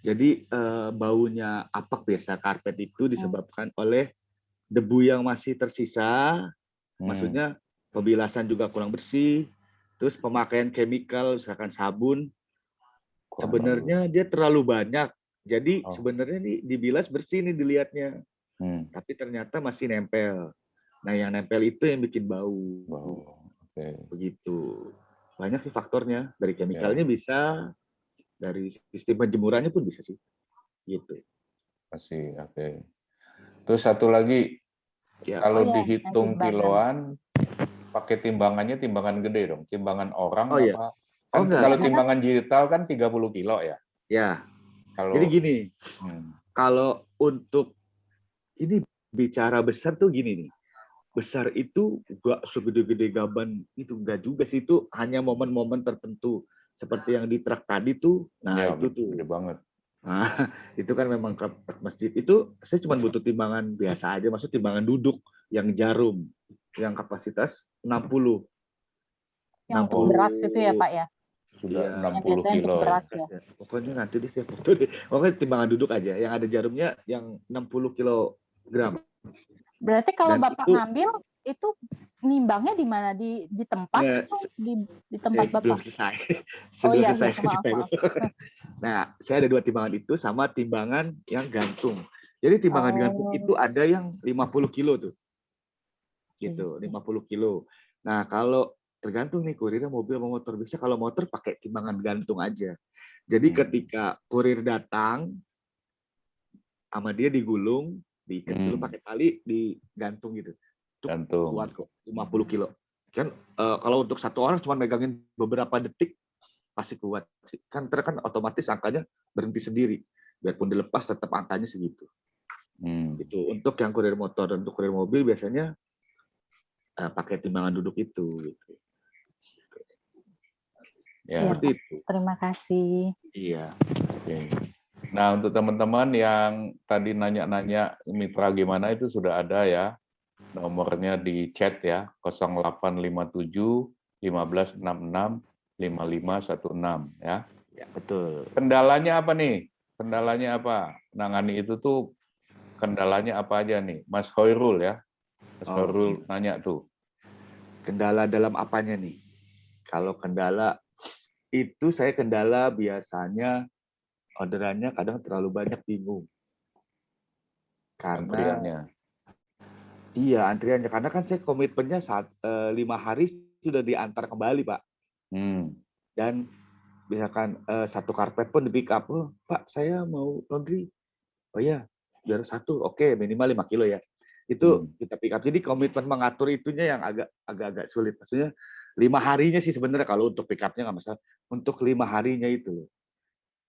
Jadi baunya apek biasa karpet itu disebabkan oleh debu yang masih tersisa, maksudnya pembilasan juga kurang bersih, terus pemakaian chemical misalkan sabun, sebenarnya dia terlalu banyak. Jadi sebenarnya nih dibilas bersih nih dilihatnya, tapi ternyata masih nempel. Nah, yang nempel itu yang bikin bau. Begitu. Banyak sih faktornya. Dari chemicalnya bisa, dari sistem penjemurannya pun bisa sih. Gitu. Masih, oke. Terus satu lagi, kalau dihitung kiloan, pakai timbangannya timbangan gede dong, timbangan orang apa? Kan kalau timbangan digital kan 30 kilo ya? Ya. Kalau, jadi gini, kalau untuk ini bicara besar tuh gini nih. Besar itu enggak segede-gede gaban itu, enggak juga sih, itu hanya momen-momen tertentu seperti yang di truk tadi tuh. Nah, itu tuh gede banget. Nah, itu kan memang ke masjid itu saya cuma butuh timbangan biasa aja, maksud timbangan duduk yang jarum yang kapasitas 60. Yang untuk beras itu ya Pak ya? Sudah Yang 60 biasanya kilo. untuk beras ya. Pokoknya nanti deh saya foto deh. Pokoknya timbangan duduk aja yang ada jarumnya yang 60 kilogram. Berarti kalau Dan Bapak itu- ngambil itu nimbangnya di mana? Di tempat Ya, atau di tempat saya Bapak? belum selesai. Oh Sebelum iya, selesai iya, saya maaf, cerita maaf. dulu. Nah, saya ada 2 timbangan itu sama timbangan yang gantung. Jadi timbangan gantung itu ada yang 50 kilo tuh. Gitu, 50 kilo. Nah, kalau tergantung nih kurirnya mobil mau motor. Bisa kalau motor pakai timbangan gantung aja. Jadi ketika kurir datang sama dia digulung, diikat dulu pakai tali, digantung gitu. Gantung. Kuat kok, 50 kilo. Kan kalau untuk satu orang cuma megangin beberapa detik pasti kuat. Kan kan otomatis angkanya berhenti sendiri. Biarpun dilepas tetap angkanya segitu. Gitu. Untuk yang kurir motor dan untuk kurir mobil biasanya pakai timbangan duduk itu. Gitu. Ya. Seperti itu. Terima kasih. Iya. Oke. Nah, untuk teman-teman yang tadi nanya-nanya mitra gimana itu sudah ada ya. Nomornya di chat ya, 0857 1566 5516 ya. Ya, betul. Kendalanya apa nih? Kendalanya apa? Nangani itu tuh kendalanya apa aja nih? Mas Hoirul ya. Mas Hoirul nanya tuh. Kendala dalam apanya nih? Kalau kendala itu saya kendala biasanya orderannya kadang terlalu banyak, bingung. Karena Antriannya. Iya, antriannya. Karena kan saya komitmennya 5 hari sudah diantar kembali, Pak. Dan misalkan satu karpet pun di pick up, oh, Pak, saya mau laundry. Oh ya, biar satu, oke, minimal 5 kilo ya. Itu kita pick up. Jadi komitmen mengatur itunya yang agak-agak sulit. Maksudnya 5 harinya sih sebenarnya kalau untuk pick up-nya nggak masalah. Untuk 5 harinya itu.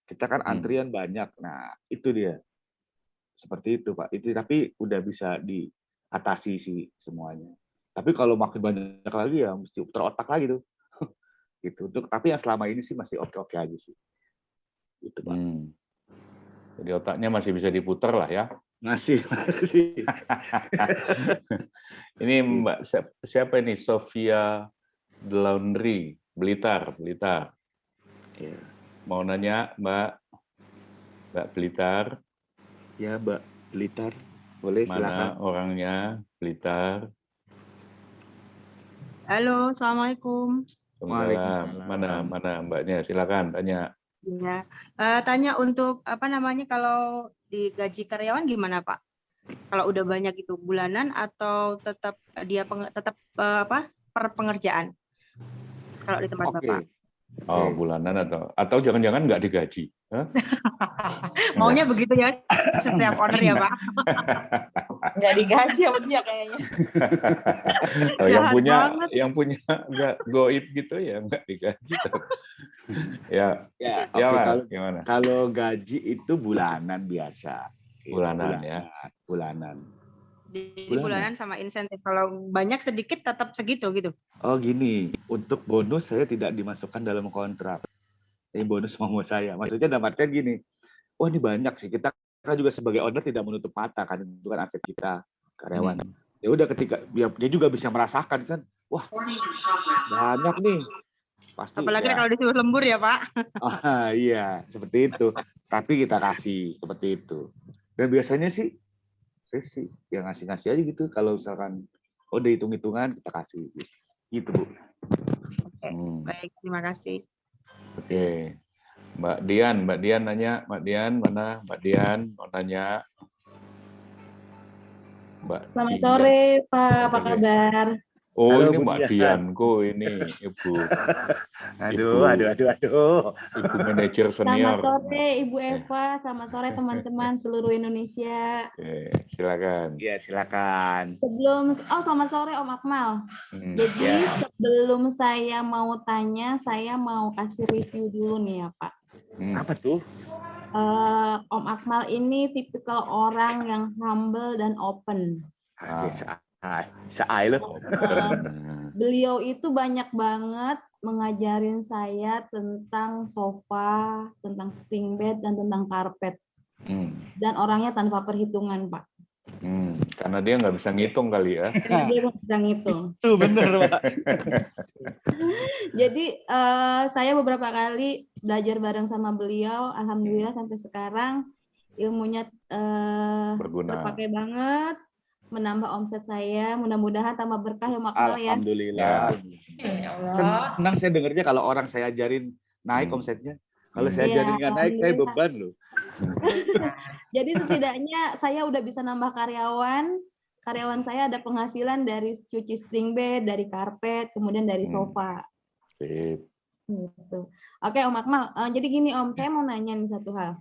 Kita kan antrian banyak. Nah, itu dia. Seperti itu, Pak. Itu tapi udah bisa diatasi sih semuanya. Tapi kalau makin banyak lagi ya mesti terotak lagi tuh. Gitu. Tapi yang selama ini sih masih oke-oke aja sih. gitu Pak. Jadi otaknya masih bisa diputar lah ya. Masih. Ini Mbak siapa ini? Sofia The Laundry, Blitar. Ya. Mau nanya Mbak Blitar. Ya Mbak Blitar, boleh silakan. Mana orangnya Blitar? Halo, assalamualaikum. Waalaikumsalam. Mana Mbaknya? Silakan tanya. Ya, tanya untuk apa namanya kalau digaji karyawan gimana Pak? Kalau udah banyak itu bulanan atau tetap dia per pengerjaan? Kalau di tempat Bapak. Oh, bulanan atau jangan-jangan nggak digaji? Hah? Maunya begitu ya setiap owner ya Pak. Nggak digaji sama dia kayaknya. Oh, yang punya nggak goib gitu ya nggak digaji. Ya, Oke, gimana? Kalau gaji itu bulanan biasa. Bulanan ya. Bulanan. Di bulanan sama insentif. Kalau banyak sedikit tetap segitu gitu. Oh gini, untuk bonus saya tidak dimasukkan dalam kontrak. Ini bonus mau saya. Maksudnya dalam artian gini, wah ini banyak sih. Kita juga sebagai owner tidak menutup mata kan, itu kan aset kita, karyawan. Ya udah ketika dia juga bisa merasakan kan, wah banyak nih. Pasti. Apalagi ya. kalau disuruh lembur ya Pak. Oh iya, seperti itu. Tapi kita kasih seperti itu. Dan biasanya sih, saya sih ya ngasih-ngasih aja gitu. Kalau misalkan, udah hitung-hitungan kita kasih. Gitu Bu. Oke, baik, terima kasih. Oke. Mbak Dian nanya. Mbak Dian, mana? Mbak Dian mau nanya. Selamat sore Pak, apa kabar? Oh, halo, ini Bu Mbak Dianku, ini Ibu. Aduh. Ibu manajer senior. Selamat sore Ibu Eva, selamat sore teman-teman seluruh Indonesia. Oke, silakan. Iya, silakan. Selamat sore Om Akmal. Jadi sebelum saya mau tanya, saya mau kasih review dulu nih ya Pak. Apa tuh? Om Akmal ini tipikal orang yang humble dan open. Beliau itu banyak banget mengajarin saya tentang sofa, tentang spring bed, dan tentang karpet. Dan orangnya tanpa perhitungan, Pak. Karena dia nggak bisa ngitung kali ya. Dia nggak bisa ngitung. Itu bener, Pak. Jadi saya beberapa kali belajar bareng sama beliau. Alhamdulillah sampai sekarang ilmunya terpakai banget. Menambah omset saya, mudah-mudahan tambah berkah ya Makmal ya. Alhamdulillah. Ya Allah. Senang saya dengarnya kalau orang saya ajarin naik omsetnya. Kalau saya ajarin nggak naik, saya beban loh. Jadi setidaknya saya udah bisa nambah karyawan. Karyawan saya ada penghasilan dari cuci spring bed, dari karpet, kemudian dari sofa. Gitu. Oke Om Akmal, jadi gini Om, saya mau nanya nih satu hal.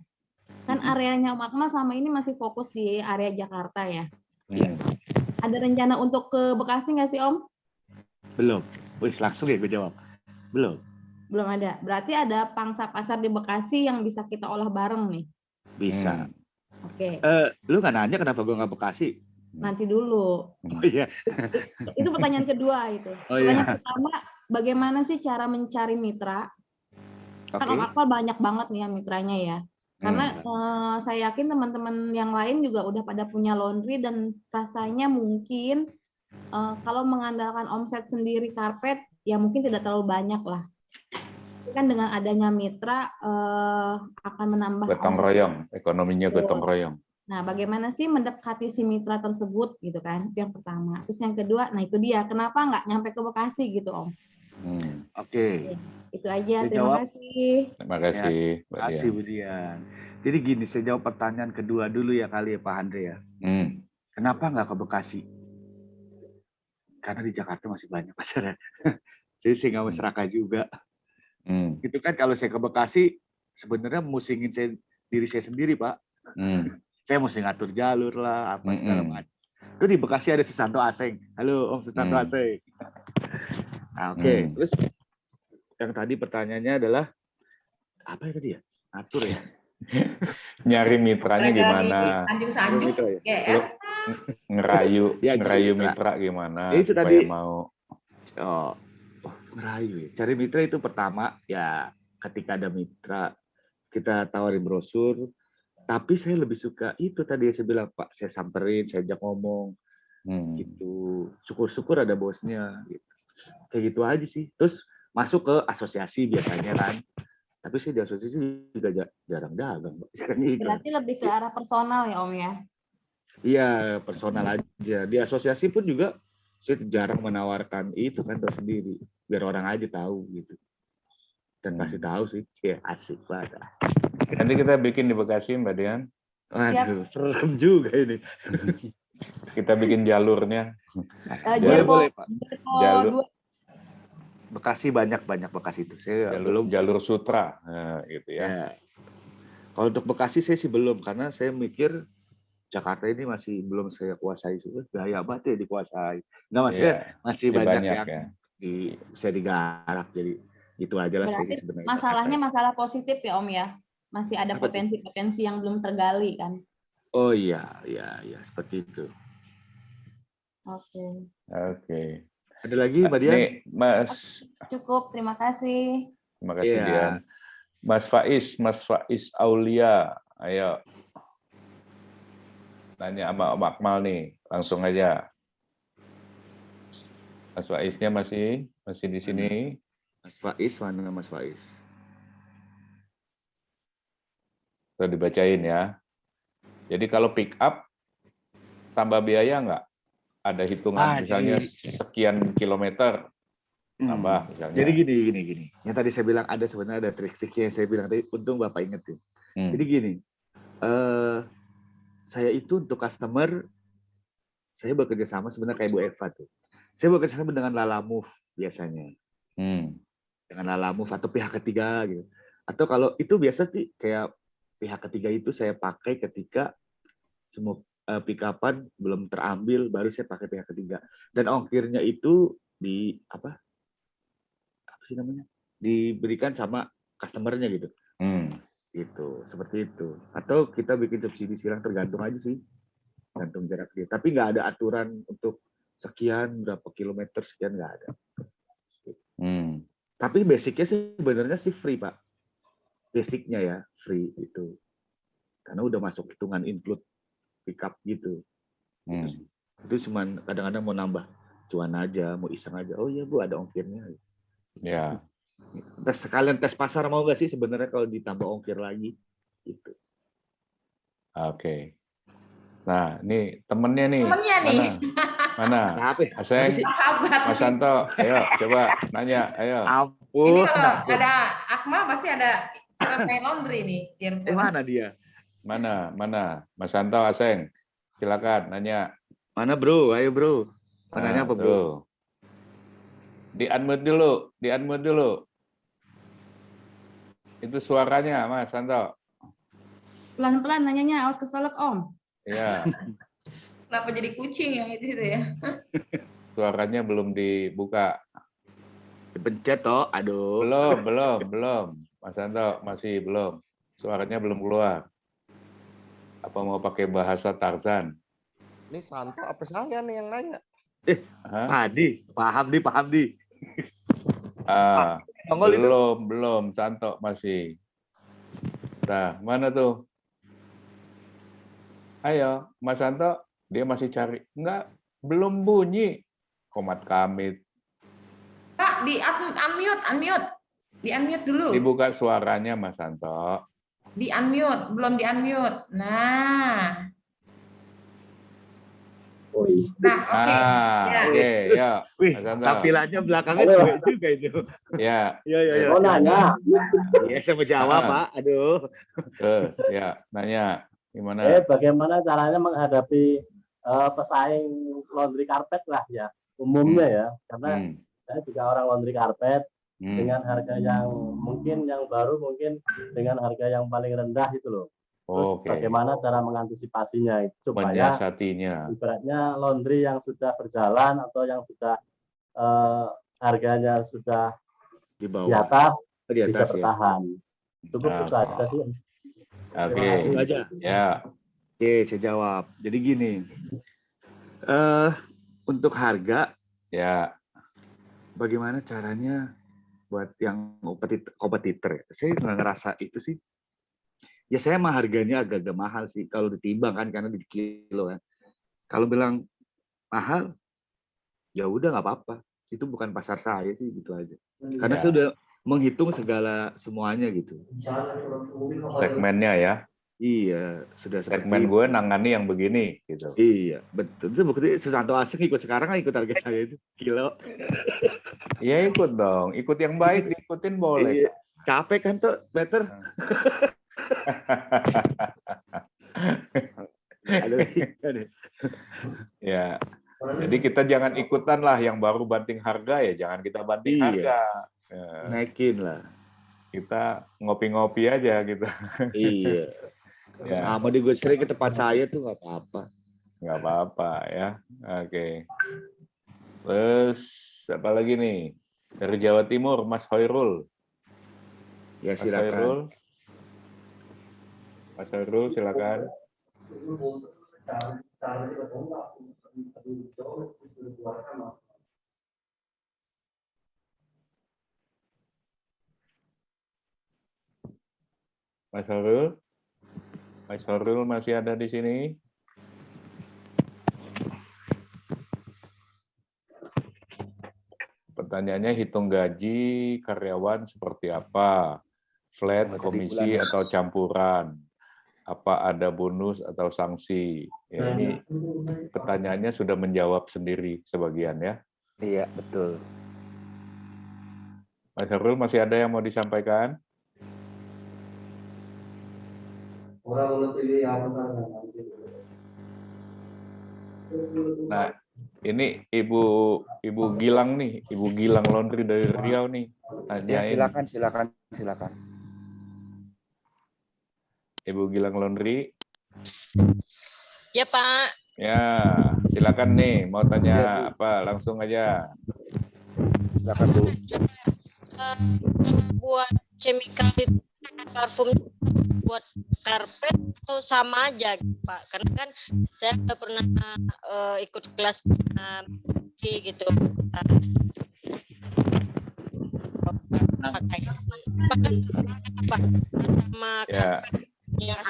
Kan areanya Om Akmal selama ini masih fokus di area Jakarta ya. Ada rencana untuk ke Bekasi nggak sih Om? Belum. Wih, langsung ya gue jawab. Belum. Belum ada. Berarti ada pangsa pasar di Bekasi yang bisa kita olah bareng nih. Bisa. Oke. Lu nggak nanya kenapa gue nggak Bekasi? Nanti dulu. Oh iya. Itu pertanyaan kedua itu. Pertanyaan pertama, bagaimana sih cara mencari mitra? Kan Om Akmal banyak banget nih ya mitranya ya. Karena saya yakin teman-teman yang lain juga udah pada punya laundry dan rasanya mungkin kalau mengandalkan omset sendiri karpet ya mungkin tidak terlalu banyak lah. Tapi kan dengan adanya mitra akan menambah gotong royong, ekonominya gotong royong. Nah, bagaimana sih mendekati si mitra tersebut gitu kan? Itu yang pertama. Terus yang kedua, nah itu dia, kenapa nggak nyampe ke Bekasi gitu Om? Oke. Itu aja, terima kasih. Terima kasih, Terima kasih Bu Dian. Jadi gini, saya jawab pertanyaan kedua dulu ya kali ya Pak Andre ya. Kenapa nggak ke Bekasi? Karena di Jakarta masih banyak pasarnya. Jadi saya nggak mau serakah juga. Itu kan kalau saya ke Bekasi, sebenarnya musingin diri saya sendiri Pak. Saya mesti ngatur jalur lah, apa segala macam. Itu di Bekasi ada Susanto Aseng. Halo Om Susanto Aseng. Nah, oke. Terus yang tadi pertanyaannya adalah apa ya tadi ya? Atur ya. Nyari mitranya gimana? Sanjung-sanjung. Ngerayu mitra gimana? Itu supaya tadi mau. Ngerayu ya. Cari mitra itu pertama ya ketika ada mitra kita tawarin brosur. Tapi saya lebih suka itu tadi yang saya bilang, Pak, saya samperin, saya ajak ngomong, gitu. Syukur-syukur ada bosnya, gitu. Kayak gitu aja sih. Terus masuk ke asosiasi biasanya kan. Tapi saya di asosiasi juga jarang dagang. Berarti lebih ke arah personal ya Om ya? Iya, personal aja. Di asosiasi pun juga saya jarang menawarkan itu kan tersendiri. Biar orang aja tahu gitu. Dan kasih tahu sih, ya asik banget. Nanti kita bikin di Bekasi, Mbak Dian. Aduh, serem juga ini. Kita bikin jalurnya. Boleh, Pak. Jalur Bekasi banyak Bekasi itu. Saya belum jalur sutra, gitu ya. Kalau untuk Bekasi saya sih belum, karena saya mikir Jakarta ini masih belum saya kuasai. Gaya banget ya dikuasai. Nggak, maksudnya masih banyak yang ya. Bisa digarap. Jadi itu aja lah saya Berarti sebenarnya. masalahnya masalah positif ya Om ya? Masih ada potensi-potensi yang belum tergali kan? Oh iya, seperti itu. Oke. Ada lagi, Mbak Dian? Nih, Mas. Cukup, terima kasih. Terima kasih, Dian. Mas Faiz Aulia, ayo. Nanya sama Om Akmal nih, langsung aja. Mas Faiznya masih di sini. Mas Faiz, mana Mas Faiz? Sudah dibacain ya. Jadi kalau pick up, tambah biaya nggak? Ada hitungan misalnya sekian kilometer, tambah misalnya. Jadi gini. Yang tadi saya bilang sebenarnya ada trik-triknya yang saya bilang tadi. Untung Bapak ingetin. Jadi gini, saya itu untuk customer, saya bekerja sama sebenarnya kayak Bu Eva tuh. Saya bekerja sama dengan Lalamove biasanya. Dengan Lalamove atau pihak ketiga gitu. Atau kalau itu biasa sih kayak pihak ketiga itu saya pakai ketika semua pick-up-an belum terambil, baru saya pakai pihak ketiga. Dan ongkirnya itu apa sih namanya? Diberikan sama customer-nya gitu. Gitu, seperti itu. Atau kita bikin subsidi silang, tergantung aja sih. Gantung jarak dia. Tapi nggak ada aturan untuk sekian, berapa kilometer, sekian, nggak ada. Tapi basicnya sih sebenarnya sih free, Pak. Basicnya ya, free itu. Karena udah masuk hitungan include pickup gitu. Itu cuman kadang-kadang mau nambah cuan aja, mau iseng aja. Oh iya Bu, ada ongkirnya. Ya. Sekalian tes pasar mau nggak sih sebenarnya kalau ditambah ongkir lagi? Gitu. Oke. Nah, ini temennya nih. Mana? Aseng, Mas Santo, ayo coba nanya, ayo. Ampun. Ini kalau ada Akmal pasti ada Cerpen Laundry nih. Mana dia? Mana? Mas Santo, Aseng, silakan nanya. Mana Bro? Ayo Bro. Nanya apa Bro? Di-unmute dulu. Itu suaranya, Mas Santo. Pelan-pelan nanyanya, awas keselak Om. Iya. Kenapa jadi kucing yang itu ya? Suaranya belum dibuka. Dipencet toh, aduh. Belum. Mas Santo masih belum. Suaranya belum keluar. Apa mau pakai bahasa Tarzan? Ini Santo apa saya nih yang nanya? Paham di. Belum. Santo masih. Nah, mana tuh? Ayo, Mas Santo, dia masih cari. Enggak, belum bunyi. Komat kamit. Pak, unmute. Di-unmute dulu. Dibuka suaranya, Mas Santo. Di-unmute, belum di-unmute. Nah. Oke, ya. Wih, tampilannya belakangnya suwe juga itu. Ya. Iya. Mau nanya. Iya, saya mau jawab, Pak. Aduh. Terus, ya, nanya. Gimana? Bagaimana caranya menghadapi pesaing laundry karpet lah ya, umumnya ya. Karena saya juga orang laundry karpet dengan harga yang mungkin yang baru mungkin dengan harga yang paling rendah itu loh. Terus bagaimana cara mengantisipasinya itu supaya ibaratnya laundry yang sudah berjalan atau yang sudah harganya sudah di atas bisa bertahan. Cukup itu aja sih. Oke. Ya. Oke, saya jawab. Jadi gini. Untuk harga ya bagaimana caranya buat yang kompetitor ya. Saya nggak ngerasa itu sih Ya saya mah harganya agak-agak mahal sih kalau ditimbang kan karena di kilo kan. Kalau bilang mahal, ya udah nggak apa-apa. Itu bukan pasar saya sih gitu aja. Karena saya udah menghitung semuanya gitu. Segmennya ya. Iya, sudah segmen gue nangani yang begini gitu. Iya, betul. Itu bukti Susanto Aseng ikut sekarang kan ikut harga saya itu kilo. Iya ikut dong, ikut yang baik diikutin boleh. Iya. Capek kan tuh, better. Ya, jadi kita jangan ikutan lah yang baru banting harga ya, jangan kita banting harga. Ya. Naikin lah. Kita ngopi-ngopi aja gitu. Iya. Ya. Mau digusuri ke tempat saya tuh nggak apa-apa. Nggak apa-apa ya. Oke. Terus apa lagi nih? Dari Jawa Timur, Mas Hoirul. Ya silakan. Mas Hoirul silakan. Mas Hoirul. Mas Hoirul masih ada di sini? Pertanyaannya hitung gaji karyawan seperti apa? Flat, komisi, atau campuran? Apa ada bonus atau sanksi? Ya, ini pertanyaannya sudah menjawab sendiri sebagian ya. Iya, betul. Mas Hoirul masih ada yang mau disampaikan? Nah, ini Ibu Gilang nih, Ibu Gilang Laundry dari Riau nih. Tanyain. Ya, silakan. Ibu Gilang Laundry. Ya, Pak. Ya, silakan nih, mau tanya apa? Langsung aja. Silakan, Bu. Buat chemical parfum buat karpet atau sama aja, Pak? Karena kan saya pernah ikut kelas gitu.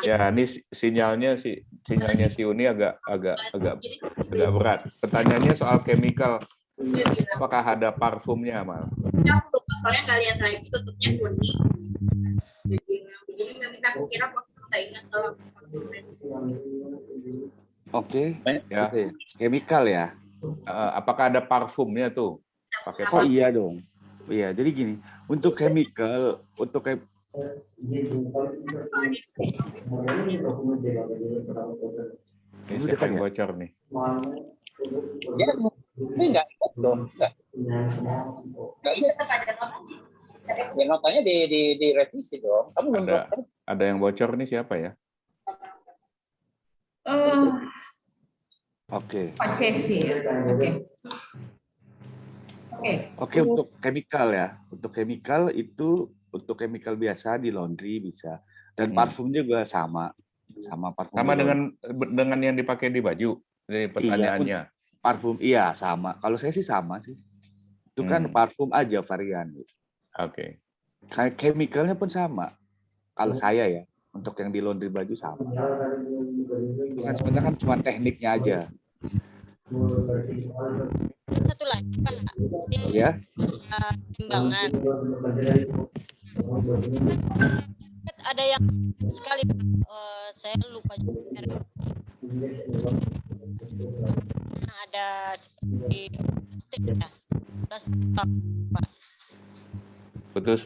Ya, ini sinyalnya si Uni agak berat. Pertanyaannya soal chemical. Apakah ada parfumnya, Mal? Soalnya nggak lihat lagi tutupnya kuning. Jadi meminta aku kira maksud nggak ingat kalau. Oke. Ya. Chemical ya. Apakah ada parfumnya tuh? Pakai parfum? Iya dong. Iya, jadi gini, untuk chemical, ini siapa yang bocor nih? Ya, ini enggak dong. Ya notanya di revisi dong. Kamu ada yang bocor nih siapa ya? Oke. Oke, untuk chemical ya. Untuk chemical itu untuk chemical biasa di laundry bisa. Dan parfum juga sama parfum. Sama dengan yang dipakai di baju. Ini pertanyaannya. Iya, parfum iya sama. Kalau saya sih sama sih. Itu kan parfum aja varian. Oke. Kayak chemicalnya pun sama. Kalau saya ya, untuk yang di laundry baju sama. Itu kan sebenarnya kan cuma tekniknya aja. Satu lagi, Pak. Ya. Timbangan. Ada yang sekali saya lupa juga. Ada seperti step ya.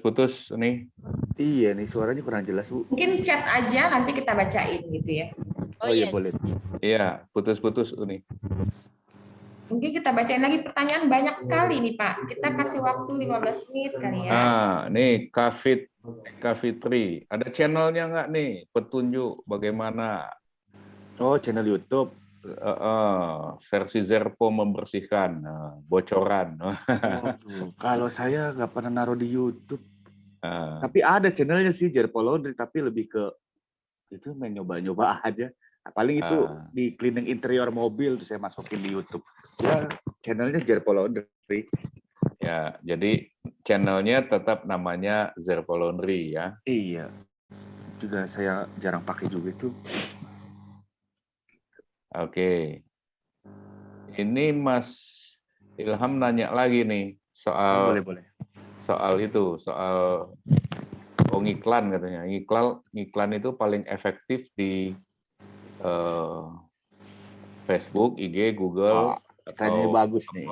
Putus nih. Iya nih suaranya kurang jelas, Bu. Mungkin chat aja nanti kita bacain gitu ya. Oh iya boleh. Iya, putus-putus nih. Mungkin kita bacain lagi pertanyaan banyak sekali nih Pak. Kita kasih waktu 15 menit kali ya. Nah, nih Kafitri, ada channelnya nggak nih? Petunjuk bagaimana? Oh, channel YouTube. Versi Zerpo membersihkan bocoran. Kalau saya nggak pernah naruh di YouTube. Tapi ada channelnya sih Zerpo Laundry, tapi lebih ke itu main nyoba-nyoba aja. Paling itu di cleaning interior mobil tuh saya masukin di YouTube. Ya, channelnya Zerpo Laundry. Ya, jadi channelnya tetap namanya Zerpo Laundry ya. Iya. juga saya jarang pakai juga itu. Oke. Ini Mas Ilham nanya lagi nih soal Boleh. soal ngiklan katanya. Ngiklan itu paling efektif di Facebook, IG, Google. Pertanyaan bagus nih.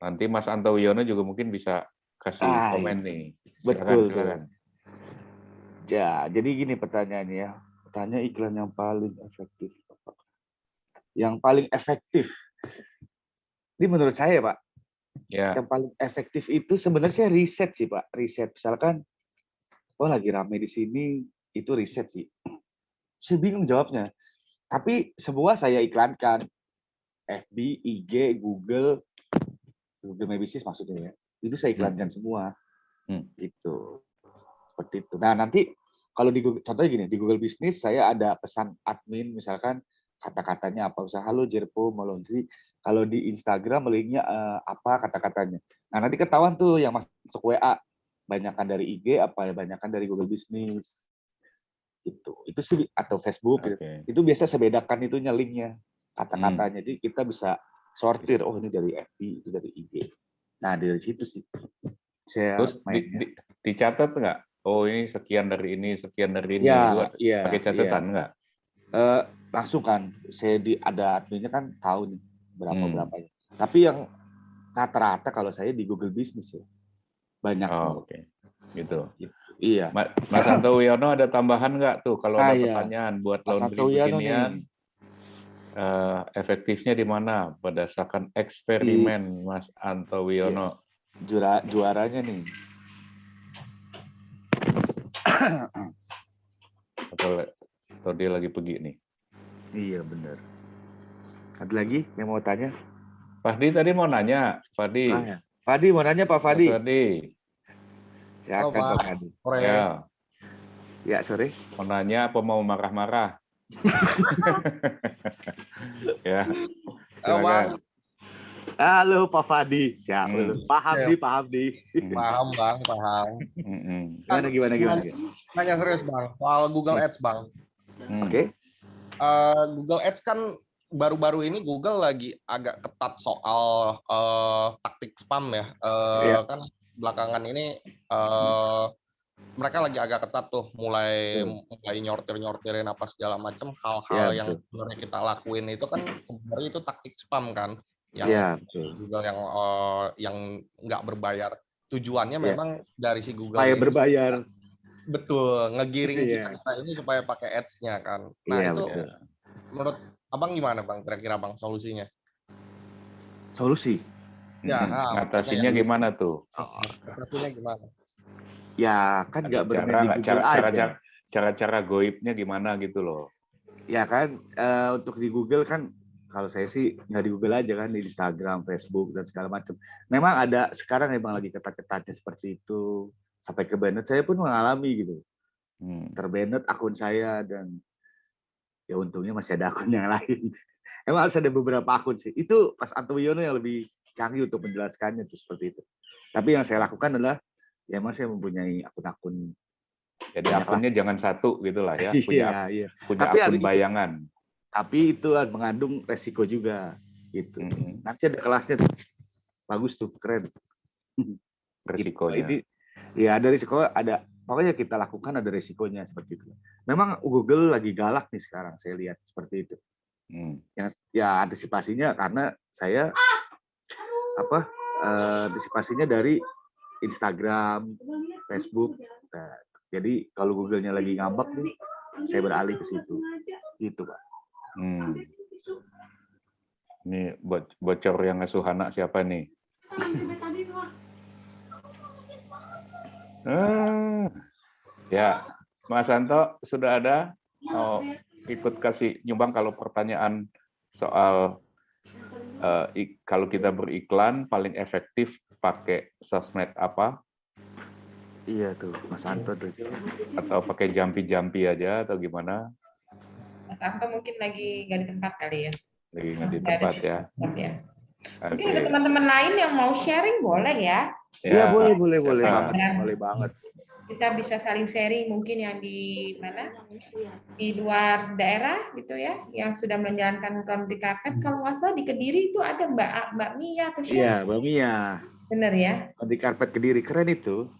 Nanti Mas Anto Wiono juga mungkin bisa kasih komen nih. Silakan. Ya, jadi gini pertanyaannya ya. Tanya iklan yang paling efektif. Yang paling efektif. Ini menurut saya, Pak. Ya. Yang paling efektif itu sebenarnya riset sih, Pak. Riset. Misalkan, lagi rame di sini, itu riset sih. Saya bingung jawabnya. Tapi semua saya iklankan. FB, IG, Google My Business maksudnya ya. Itu saya iklankan semua. Gitu. Seperti itu. Nah, nanti kalau di Google, contohnya gini, di Google Business saya ada pesan admin, misalkan kata-katanya apa, usaha halo Jerpo mau laundry. Kalau di Instagram linknya apa kata-katanya. Nah, nanti ketahuan tuh yang masuk WA, banyakan dari IG apa banyakan dari Google Business. Gitu. Itu sih, atau Facebook gitu. Itu biasa saya bedakan itunya linknya, kata-katanya. Jadi kita bisa sortir, ini dari FB, itu dari IG. Nah, dari situ sih. Saya terus dicatat nggak? Oh, ini sekian dari ini, sekian dari ini. Iya, pakai catatan nggak? Langsung kan, saya ada adminnya kan tahu nih berapa-berapanya. Tapi yang rata-rata kalau saya di Google Business ya banyak. Oke. Gitu. Iya. Mas Anto Wiono ada tambahan nggak tuh kalau ada pertanyaan buat laundry beginian? Efektifnya di mana berdasarkan eksperimen Mas Anto Wiono? Juaranya nih. Atau dia lagi pergi nih? Iya benar. Ada lagi yang mau tanya? Fahdi tadi mau nanya. Fahdi. Fahdi mau nanya Pak Fahdi. Fahdi. Silakan Pak Fahdi. Ya sore. Mau nanya apa mau marah-marah? Ya. Silakan. Halo Pak Fahdi. Siap. Paham di. Paham Bang, paham. Gimana? Nanya serius Bang, soal Google Ads Bang. Oke. Google Ads kan baru-baru ini Google lagi agak ketat soal taktik spam ya. Kan belakangan ini mereka lagi agak ketat tuh, mulai nyortirin apa segala macam hal-hal yang sebenarnya kita lakuin itu kan sebenarnya itu taktik spam kan, yang Google yang nggak berbayar. Tujuannya memang dari si Google supaya berbayar. Betul, ngegiring kita ini supaya pakai ads-nya kan. Nah itu menurut Abang gimana Bang, kira-kira Bang solusinya? Solusi? Ya, atasinya gimana tuh? Atasinya gimana? Ya kan nggak bermain di Google aja. Cara-cara goibnya gimana gitu loh. Ya kan, untuk di Google kan, kalau saya sih nggak di Google aja kan, di Instagram, Facebook, dan segala macam. Memang ada, sekarang memang lagi ketat-ketatnya seperti itu. Sampai ke banned, saya pun mengalami gitu. Terbanned akun saya, dan ya untungnya masih ada akun yang lain. Emang harus ada beberapa akun sih. Itu Mas Anto Wiono yang lebih canggih untuk menjelaskannya tuh seperti itu. Tapi yang saya lakukan adalah, ya mas saya mempunyai akun-akun. Jadi akunnya jangan satu gitu lah ya. Punya tapi akun bayangan. Tapi itu mengandung resiko juga gitu. Nanti ada kelasnya tuh. Bagus tuh, keren. Resikonya. Gitu. Ya ada risiko, ada. Pokoknya kita lakukan ada resikonya seperti itu. Memang Google lagi galak nih sekarang, saya lihat seperti itu. Yang ya antisipasinya karena saya antisipasinya dari Instagram, Facebook. Nah, jadi kalau Google-nya lagi ngambek nih, saya beralih ke situ. Gitu, Pak. Ini bocor yang ngasuh anak siapa nih? Ya, Mas Anto sudah ada? Ikut kasih nyumbang kalau pertanyaan soal kalau kita beriklan paling efektif pakai sosmed apa? Iya tuh, Mas Anto tuh. Atau pakai jampi-jampi aja atau gimana? Mas Anto mungkin lagi nggak di tempat kali ya. Lagi nggak di tempat ya. Mungkin ada teman-teman lain yang mau sharing boleh ya. Iya boleh banget. kita bisa saling sharing mungkin yang di mana di luar daerah gitu ya, yang sudah menjalankan laundry carpet. Kalau nggak salah di Kediri itu ada Mbak Mia atau siapa? Iya, Mbak Mia. Bener ya? Laundry carpet Kediri keren itu.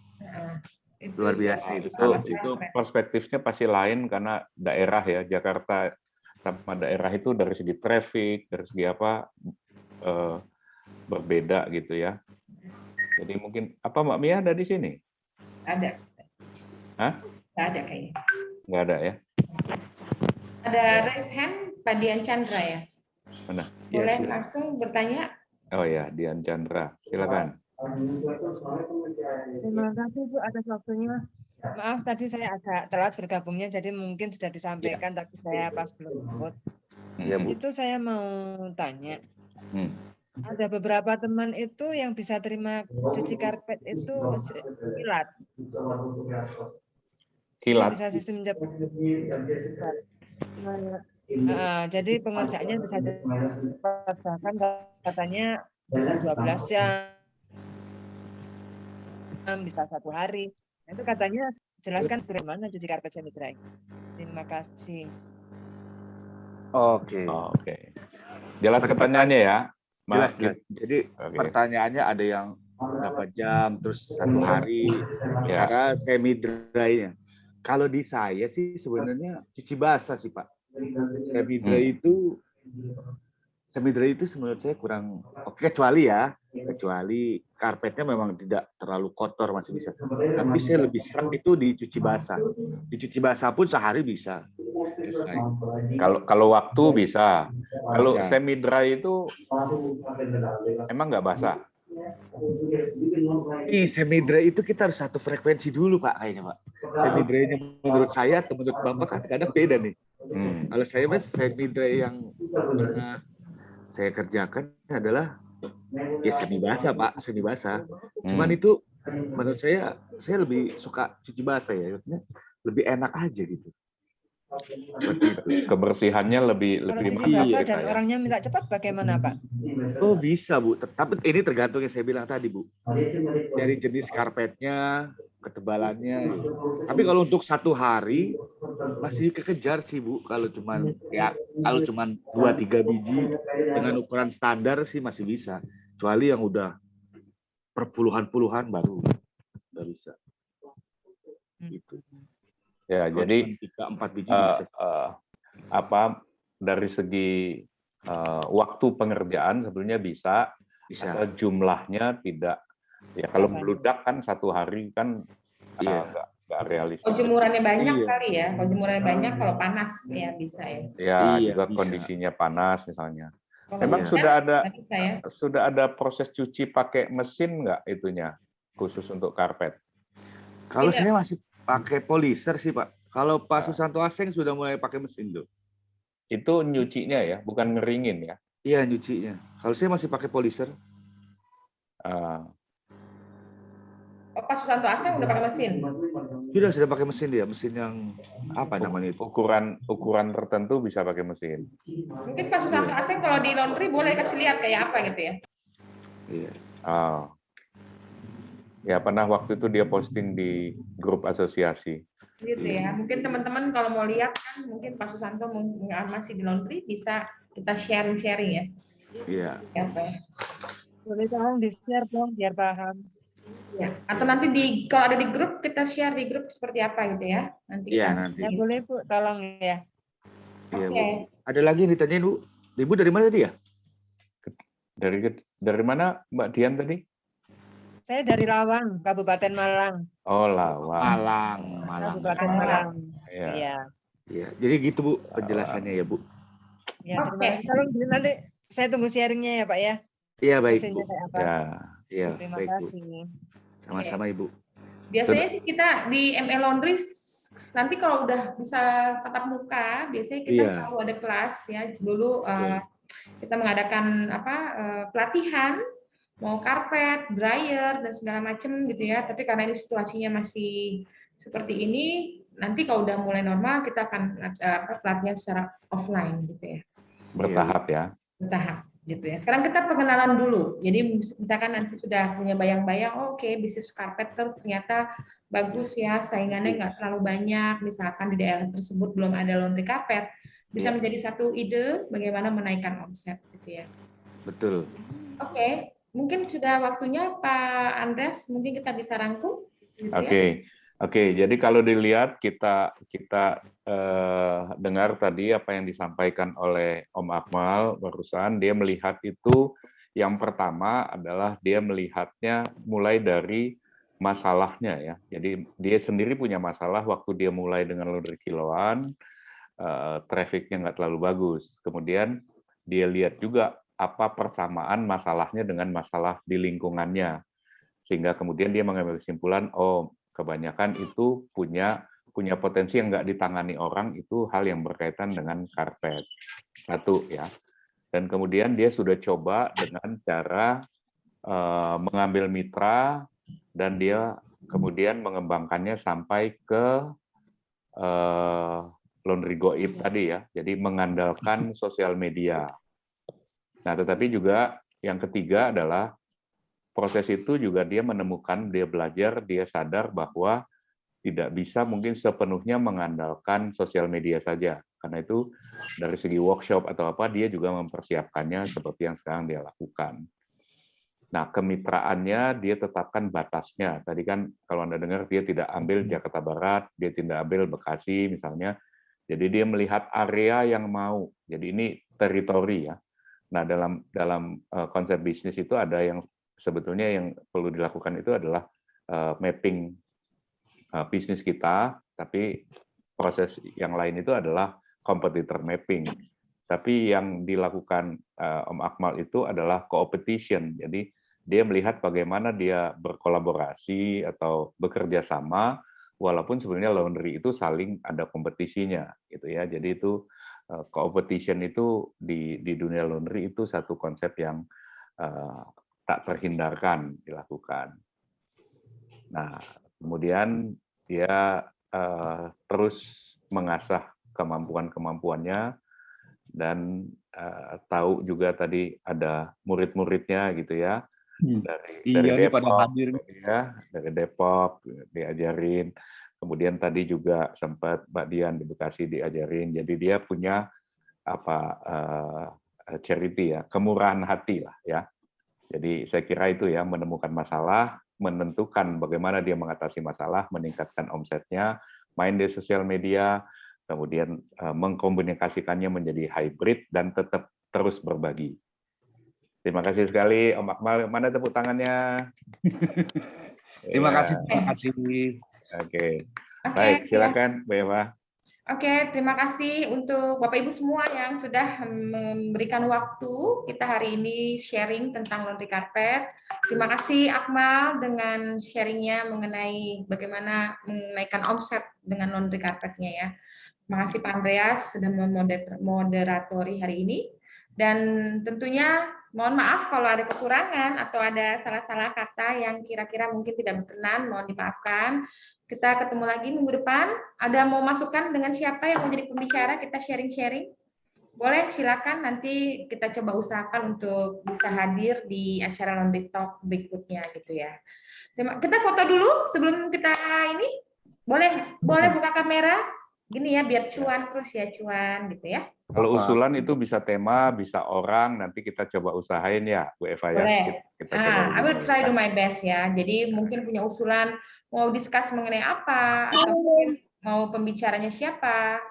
Luar biasa itu. Itu perspektifnya pasti lain karena daerah ya, Jakarta sama daerah itu dari segi traffic, dari segi apa berbeda gitu ya. Jadi mungkin apa Mbak Mia ada di sini? Ada. Hah? Nggak ada kayaknya. Nggak ada ya? Ada raise hand Pak Dian Chandra ya? Mana? Boleh langsung bertanya? Oh ya, Dian Chandra. Silakan. Terima kasih Bu atas waktunya. Maaf tadi saya agak telat bergabungnya, jadi mungkin sudah disampaikan, tapi saya pas belum ikut. Ya, Bu. Itu saya mau tanya. Ada beberapa teman itu yang bisa terima cuci karpet itu kilat. Kilat. Bisa sistem cepat. Jadi pengerjaannya bisa cepat, bahkan katanya bisa 12 jam, bisa 1 hari. Itu katanya jelaskan bagaimana cuci karpet Semidra. Terima kasih. Oke. Jelas pertanyaannya ya. Jelas. Jadi pertanyaannya ada yang berapa jam, terus 1 hari, cara semi dry-nya. Kalau di saya sih sebenarnya cuci basah sih Pak. Semi dry itu menurut saya kurang oke, kecuali karpetnya memang tidak terlalu kotor masih bisa. Tapi saya lebih serang itu dicuci basah. Dicuci basah pun sehari bisa. Kalau waktu bisa. Kalau semi dry itu emang nggak basah. Semi dry itu kita harus satu frekuensi dulu Pak kayaknya Pak. Semi dry-nya menurut saya atau menurut Bapak kadang-kadang beda nih. Kalau saya semi dry yang pernah saya kerjakan adalah ya semi basah Pak, semi basah. Cuman itu menurut saya lebih suka cuci basah ya, maksudnya lebih enak aja gitu. Kebersihannya lebih Kalau cuci basah dan orangnya minta cepat bagaimana Pak? Oh bisa Bu, tapi ini tergantung yang saya bilang tadi Bu. Dari jenis karpetnya, ketebalannya. Gitu. Tapi kalau untuk 1 hari masih kekejar sih Bu. Kalau cuman 2-3 biji dengan ukuran standar sih masih bisa. Kecuali yang udah perpuluhan-puluhan baru nggak bisa. Gitu. Ya, kalau jadi 3-4 biji bisa. Dari segi waktu pengerjaan sebenarnya bisa. Asal jumlahnya tidak. Ya kalau meludak kan 1 hari kan nggak realistis. Kalau jemurannya banyak kali ya. Kalau jemurannya banyak, kalau panas ya bisa ya. Ya, juga bisa. Kondisinya panas misalnya. Memang sudah ada proses cuci pakai mesin nggak itunya khusus untuk karpet? Kalau saya masih pakai polisher sih Pak. Kalau Pak Susanto Aseng sudah mulai pakai mesin tuh. Itu nyucinya ya, bukan ngeringin ya? Iya nyucinya. Kalau saya masih pakai polisher. Pak Susanto Aseng udah pakai mesin? Sudah pakai mesin dia, mesin yang apa namanya itu? Ukuran tertentu bisa pakai mesin. Mungkin Pak Susanto Aseng kalau di laundry boleh kasih lihat kayak apa gitu ya? Iya. Ya pernah waktu itu dia posting di grup asosiasi. Gitu ya. Mungkin teman-teman kalau mau lihat kan mungkin Pak Susanto masih di laundry bisa kita sharing ya. Iya. Boleh tolong di-share dong biar paham. Ya. Atau nanti kalau ada di grup kita share di grup seperti apa gitu ya. Nanti. Iya nanti. Ya boleh Bu, tolong ya. Iya Bu. Ada lagi yang ditanyain Bu. Ibu dari mana tadi ya? Dari mana Mbak Dian tadi? Saya dari Lawang, Kabupaten Malang. Oh, Lawang. Malang. Kabupaten Malang. Iya. Iya. Jadi gitu Bu penjelasannya ya Bu. Ya, terima kasih. Tolong nanti saya tunggu sharingnya ya Pak ya. Iya baik Bu. Iya. Terima kasih. Sama-sama Ibu. Biasanya sih kita di ML Laundry nanti kalau udah bisa tatap muka, biasanya kita selalu ada kelas ya. Dulu kita mengadakan pelatihan mau karpet, dryer dan segala macam gitu ya. Tapi karena ini situasinya masih seperti ini, nanti kalau udah mulai normal kita akan pelatihan secara offline gitu ya. Bertahap ya. Bertahap. gitu ya. Sekarang kita perkenalan dulu. Jadi misalkan nanti sudah punya bayang-bayang, oh, oke, bisnis karpet ternyata bagus ya, saingannya nggak terlalu banyak. Misalkan di daerah tersebut belum ada laundry karpet, bisa menjadi satu ide bagaimana menaikkan omset, gitu ya. Betul. Oke, mungkin sudah waktunya Pak Andreas, mungkin kita bisa rangkum. Gitu Oke. Oke, jadi kalau dilihat kita dengar tadi apa yang disampaikan oleh Om Akmal barusan, dia melihat itu yang pertama adalah dia melihatnya mulai dari masalahnya ya. Jadi dia sendiri punya masalah waktu dia mulai dengan laundry kiloan, trafficnya nggak terlalu bagus. Kemudian dia lihat juga apa persamaan masalahnya dengan masalah di lingkungannya, sehingga kemudian dia mengambil kesimpulan, oh kebanyakan itu punya potensi yang nggak ditangani orang, itu hal yang berkaitan dengan karpet. Satu ya. Dan kemudian dia sudah coba dengan cara mengambil mitra, dan dia kemudian mengembangkannya sampai ke laundry goib tadi ya. Jadi mengandalkan sosial media. Nah, tetapi juga yang ketiga adalah proses itu juga dia menemukan, dia belajar, dia sadar bahwa tidak bisa mungkin sepenuhnya mengandalkan sosial media saja. Karena itu dari segi workshop atau apa, dia juga mempersiapkannya seperti yang sekarang dia lakukan. Nah, kemitraannya dia tetapkan batasnya. Tadi kan kalau Anda dengar, dia tidak ambil Jakarta Barat, dia tidak ambil Bekasi misalnya. Jadi dia melihat area yang mau. Jadi ini teritori ya. Nah, dalam konsep bisnis itu ada yang sebetulnya yang perlu dilakukan itu adalah mapping bisnis kita, tapi proses yang lain itu adalah competitor mapping. Tapi yang dilakukan Om Akmal itu adalah competition. Jadi dia melihat bagaimana dia berkolaborasi atau bekerja sama, walaupun sebenarnya laundry itu saling ada kompetisinya, gitu ya. Jadi itu competition itu di dunia laundry itu satu konsep yang tak terhindarkan dilakukan. Nah, kemudian dia terus mengasah kemampuannya, dan tahu juga tadi ada murid-muridnya gitu ya, dari Depok, ya, dari Depok diajarin. Kemudian tadi juga sempat Mbak Dian di Bekasi diajarin. Jadi dia punya charity ya, kemurahan hati lah ya. Jadi saya kira itu ya, menemukan masalah, menentukan bagaimana dia mengatasi masalah, meningkatkan omsetnya, main di sosial media, kemudian mengkomunikasikannya menjadi hybrid, dan tetap terus berbagi. Terima kasih sekali Om Akmal. Mana tepuk tangannya? Terima kasih. Oke. Baik, silakan Mbak Eva. Oke, terima kasih untuk Bapak Ibu semua yang sudah memberikan waktu kita hari ini sharing tentang laundry karpet. Terima kasih Akmal dengan sharingnya mengenai bagaimana menaikkan omset dengan laundry karpetnya ya. Terima kasih Pak Andreas sudah memoderatori hari ini. Dan tentunya mohon maaf kalau ada kekurangan atau ada salah-salah kata yang kira-kira mungkin tidak berkenan, mohon dimaafkan. Kita ketemu lagi minggu depan. Ada mau masukan dengan siapa yang mau jadi pembicara, kita sharing-sharing? Boleh, silakan. Nanti kita coba usahakan untuk bisa hadir di acara Laundry Talk berikutnya gitu ya. Kita foto dulu sebelum kita ini. Boleh buka kamera? Gini ya, biar cuan terus ya, cuan gitu ya. Kalau usulan itu bisa tema, bisa orang, nanti kita coba usahain ya, Bu Eva ya. Boleh. Kita coba I will try do my best ya. Jadi mungkin punya usulan mau discuss mengenai apa, atau mungkin mau pembicaranya siapa.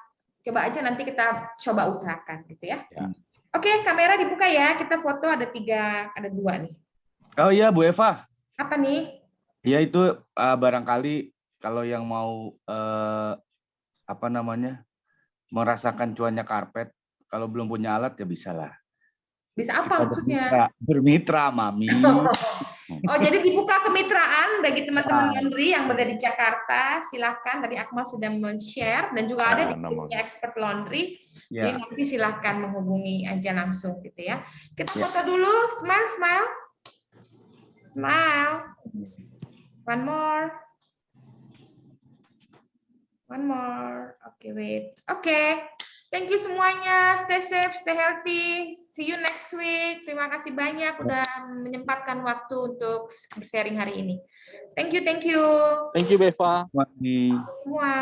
Coba aja nanti kita coba usahakan gitu ya. Oke, kamera dibuka ya. Kita foto ada 2 nih. Oh iya Bu Eva. Apa nih? Ya itu barangkali kalau yang mau merasakan cuannya karpet, kalau belum punya alat ya bisa lah. Bisa apa maksudnya? Bermitra, Mami. Oh, jadi dibuka kemitraan bagi teman-teman laundry yang berada di Jakarta. Silakan, tadi Akmal sudah men-share dan juga ada di grupnya expert laundry. Jadi nanti silakan menghubungi aja langsung gitu ya. Kita foto dulu, smile, smile. Smile. One more. One more. Oke, wait. Oke. Thank you semuanya. Stay safe, stay healthy. See you next week. Terima kasih banyak udah menyempatkan waktu untuk sharing hari ini. Thank you, thank you. Thank you, Beva. Semua.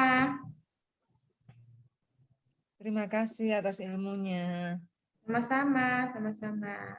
Terima kasih atas ilmunya. Sama-sama, sama-sama.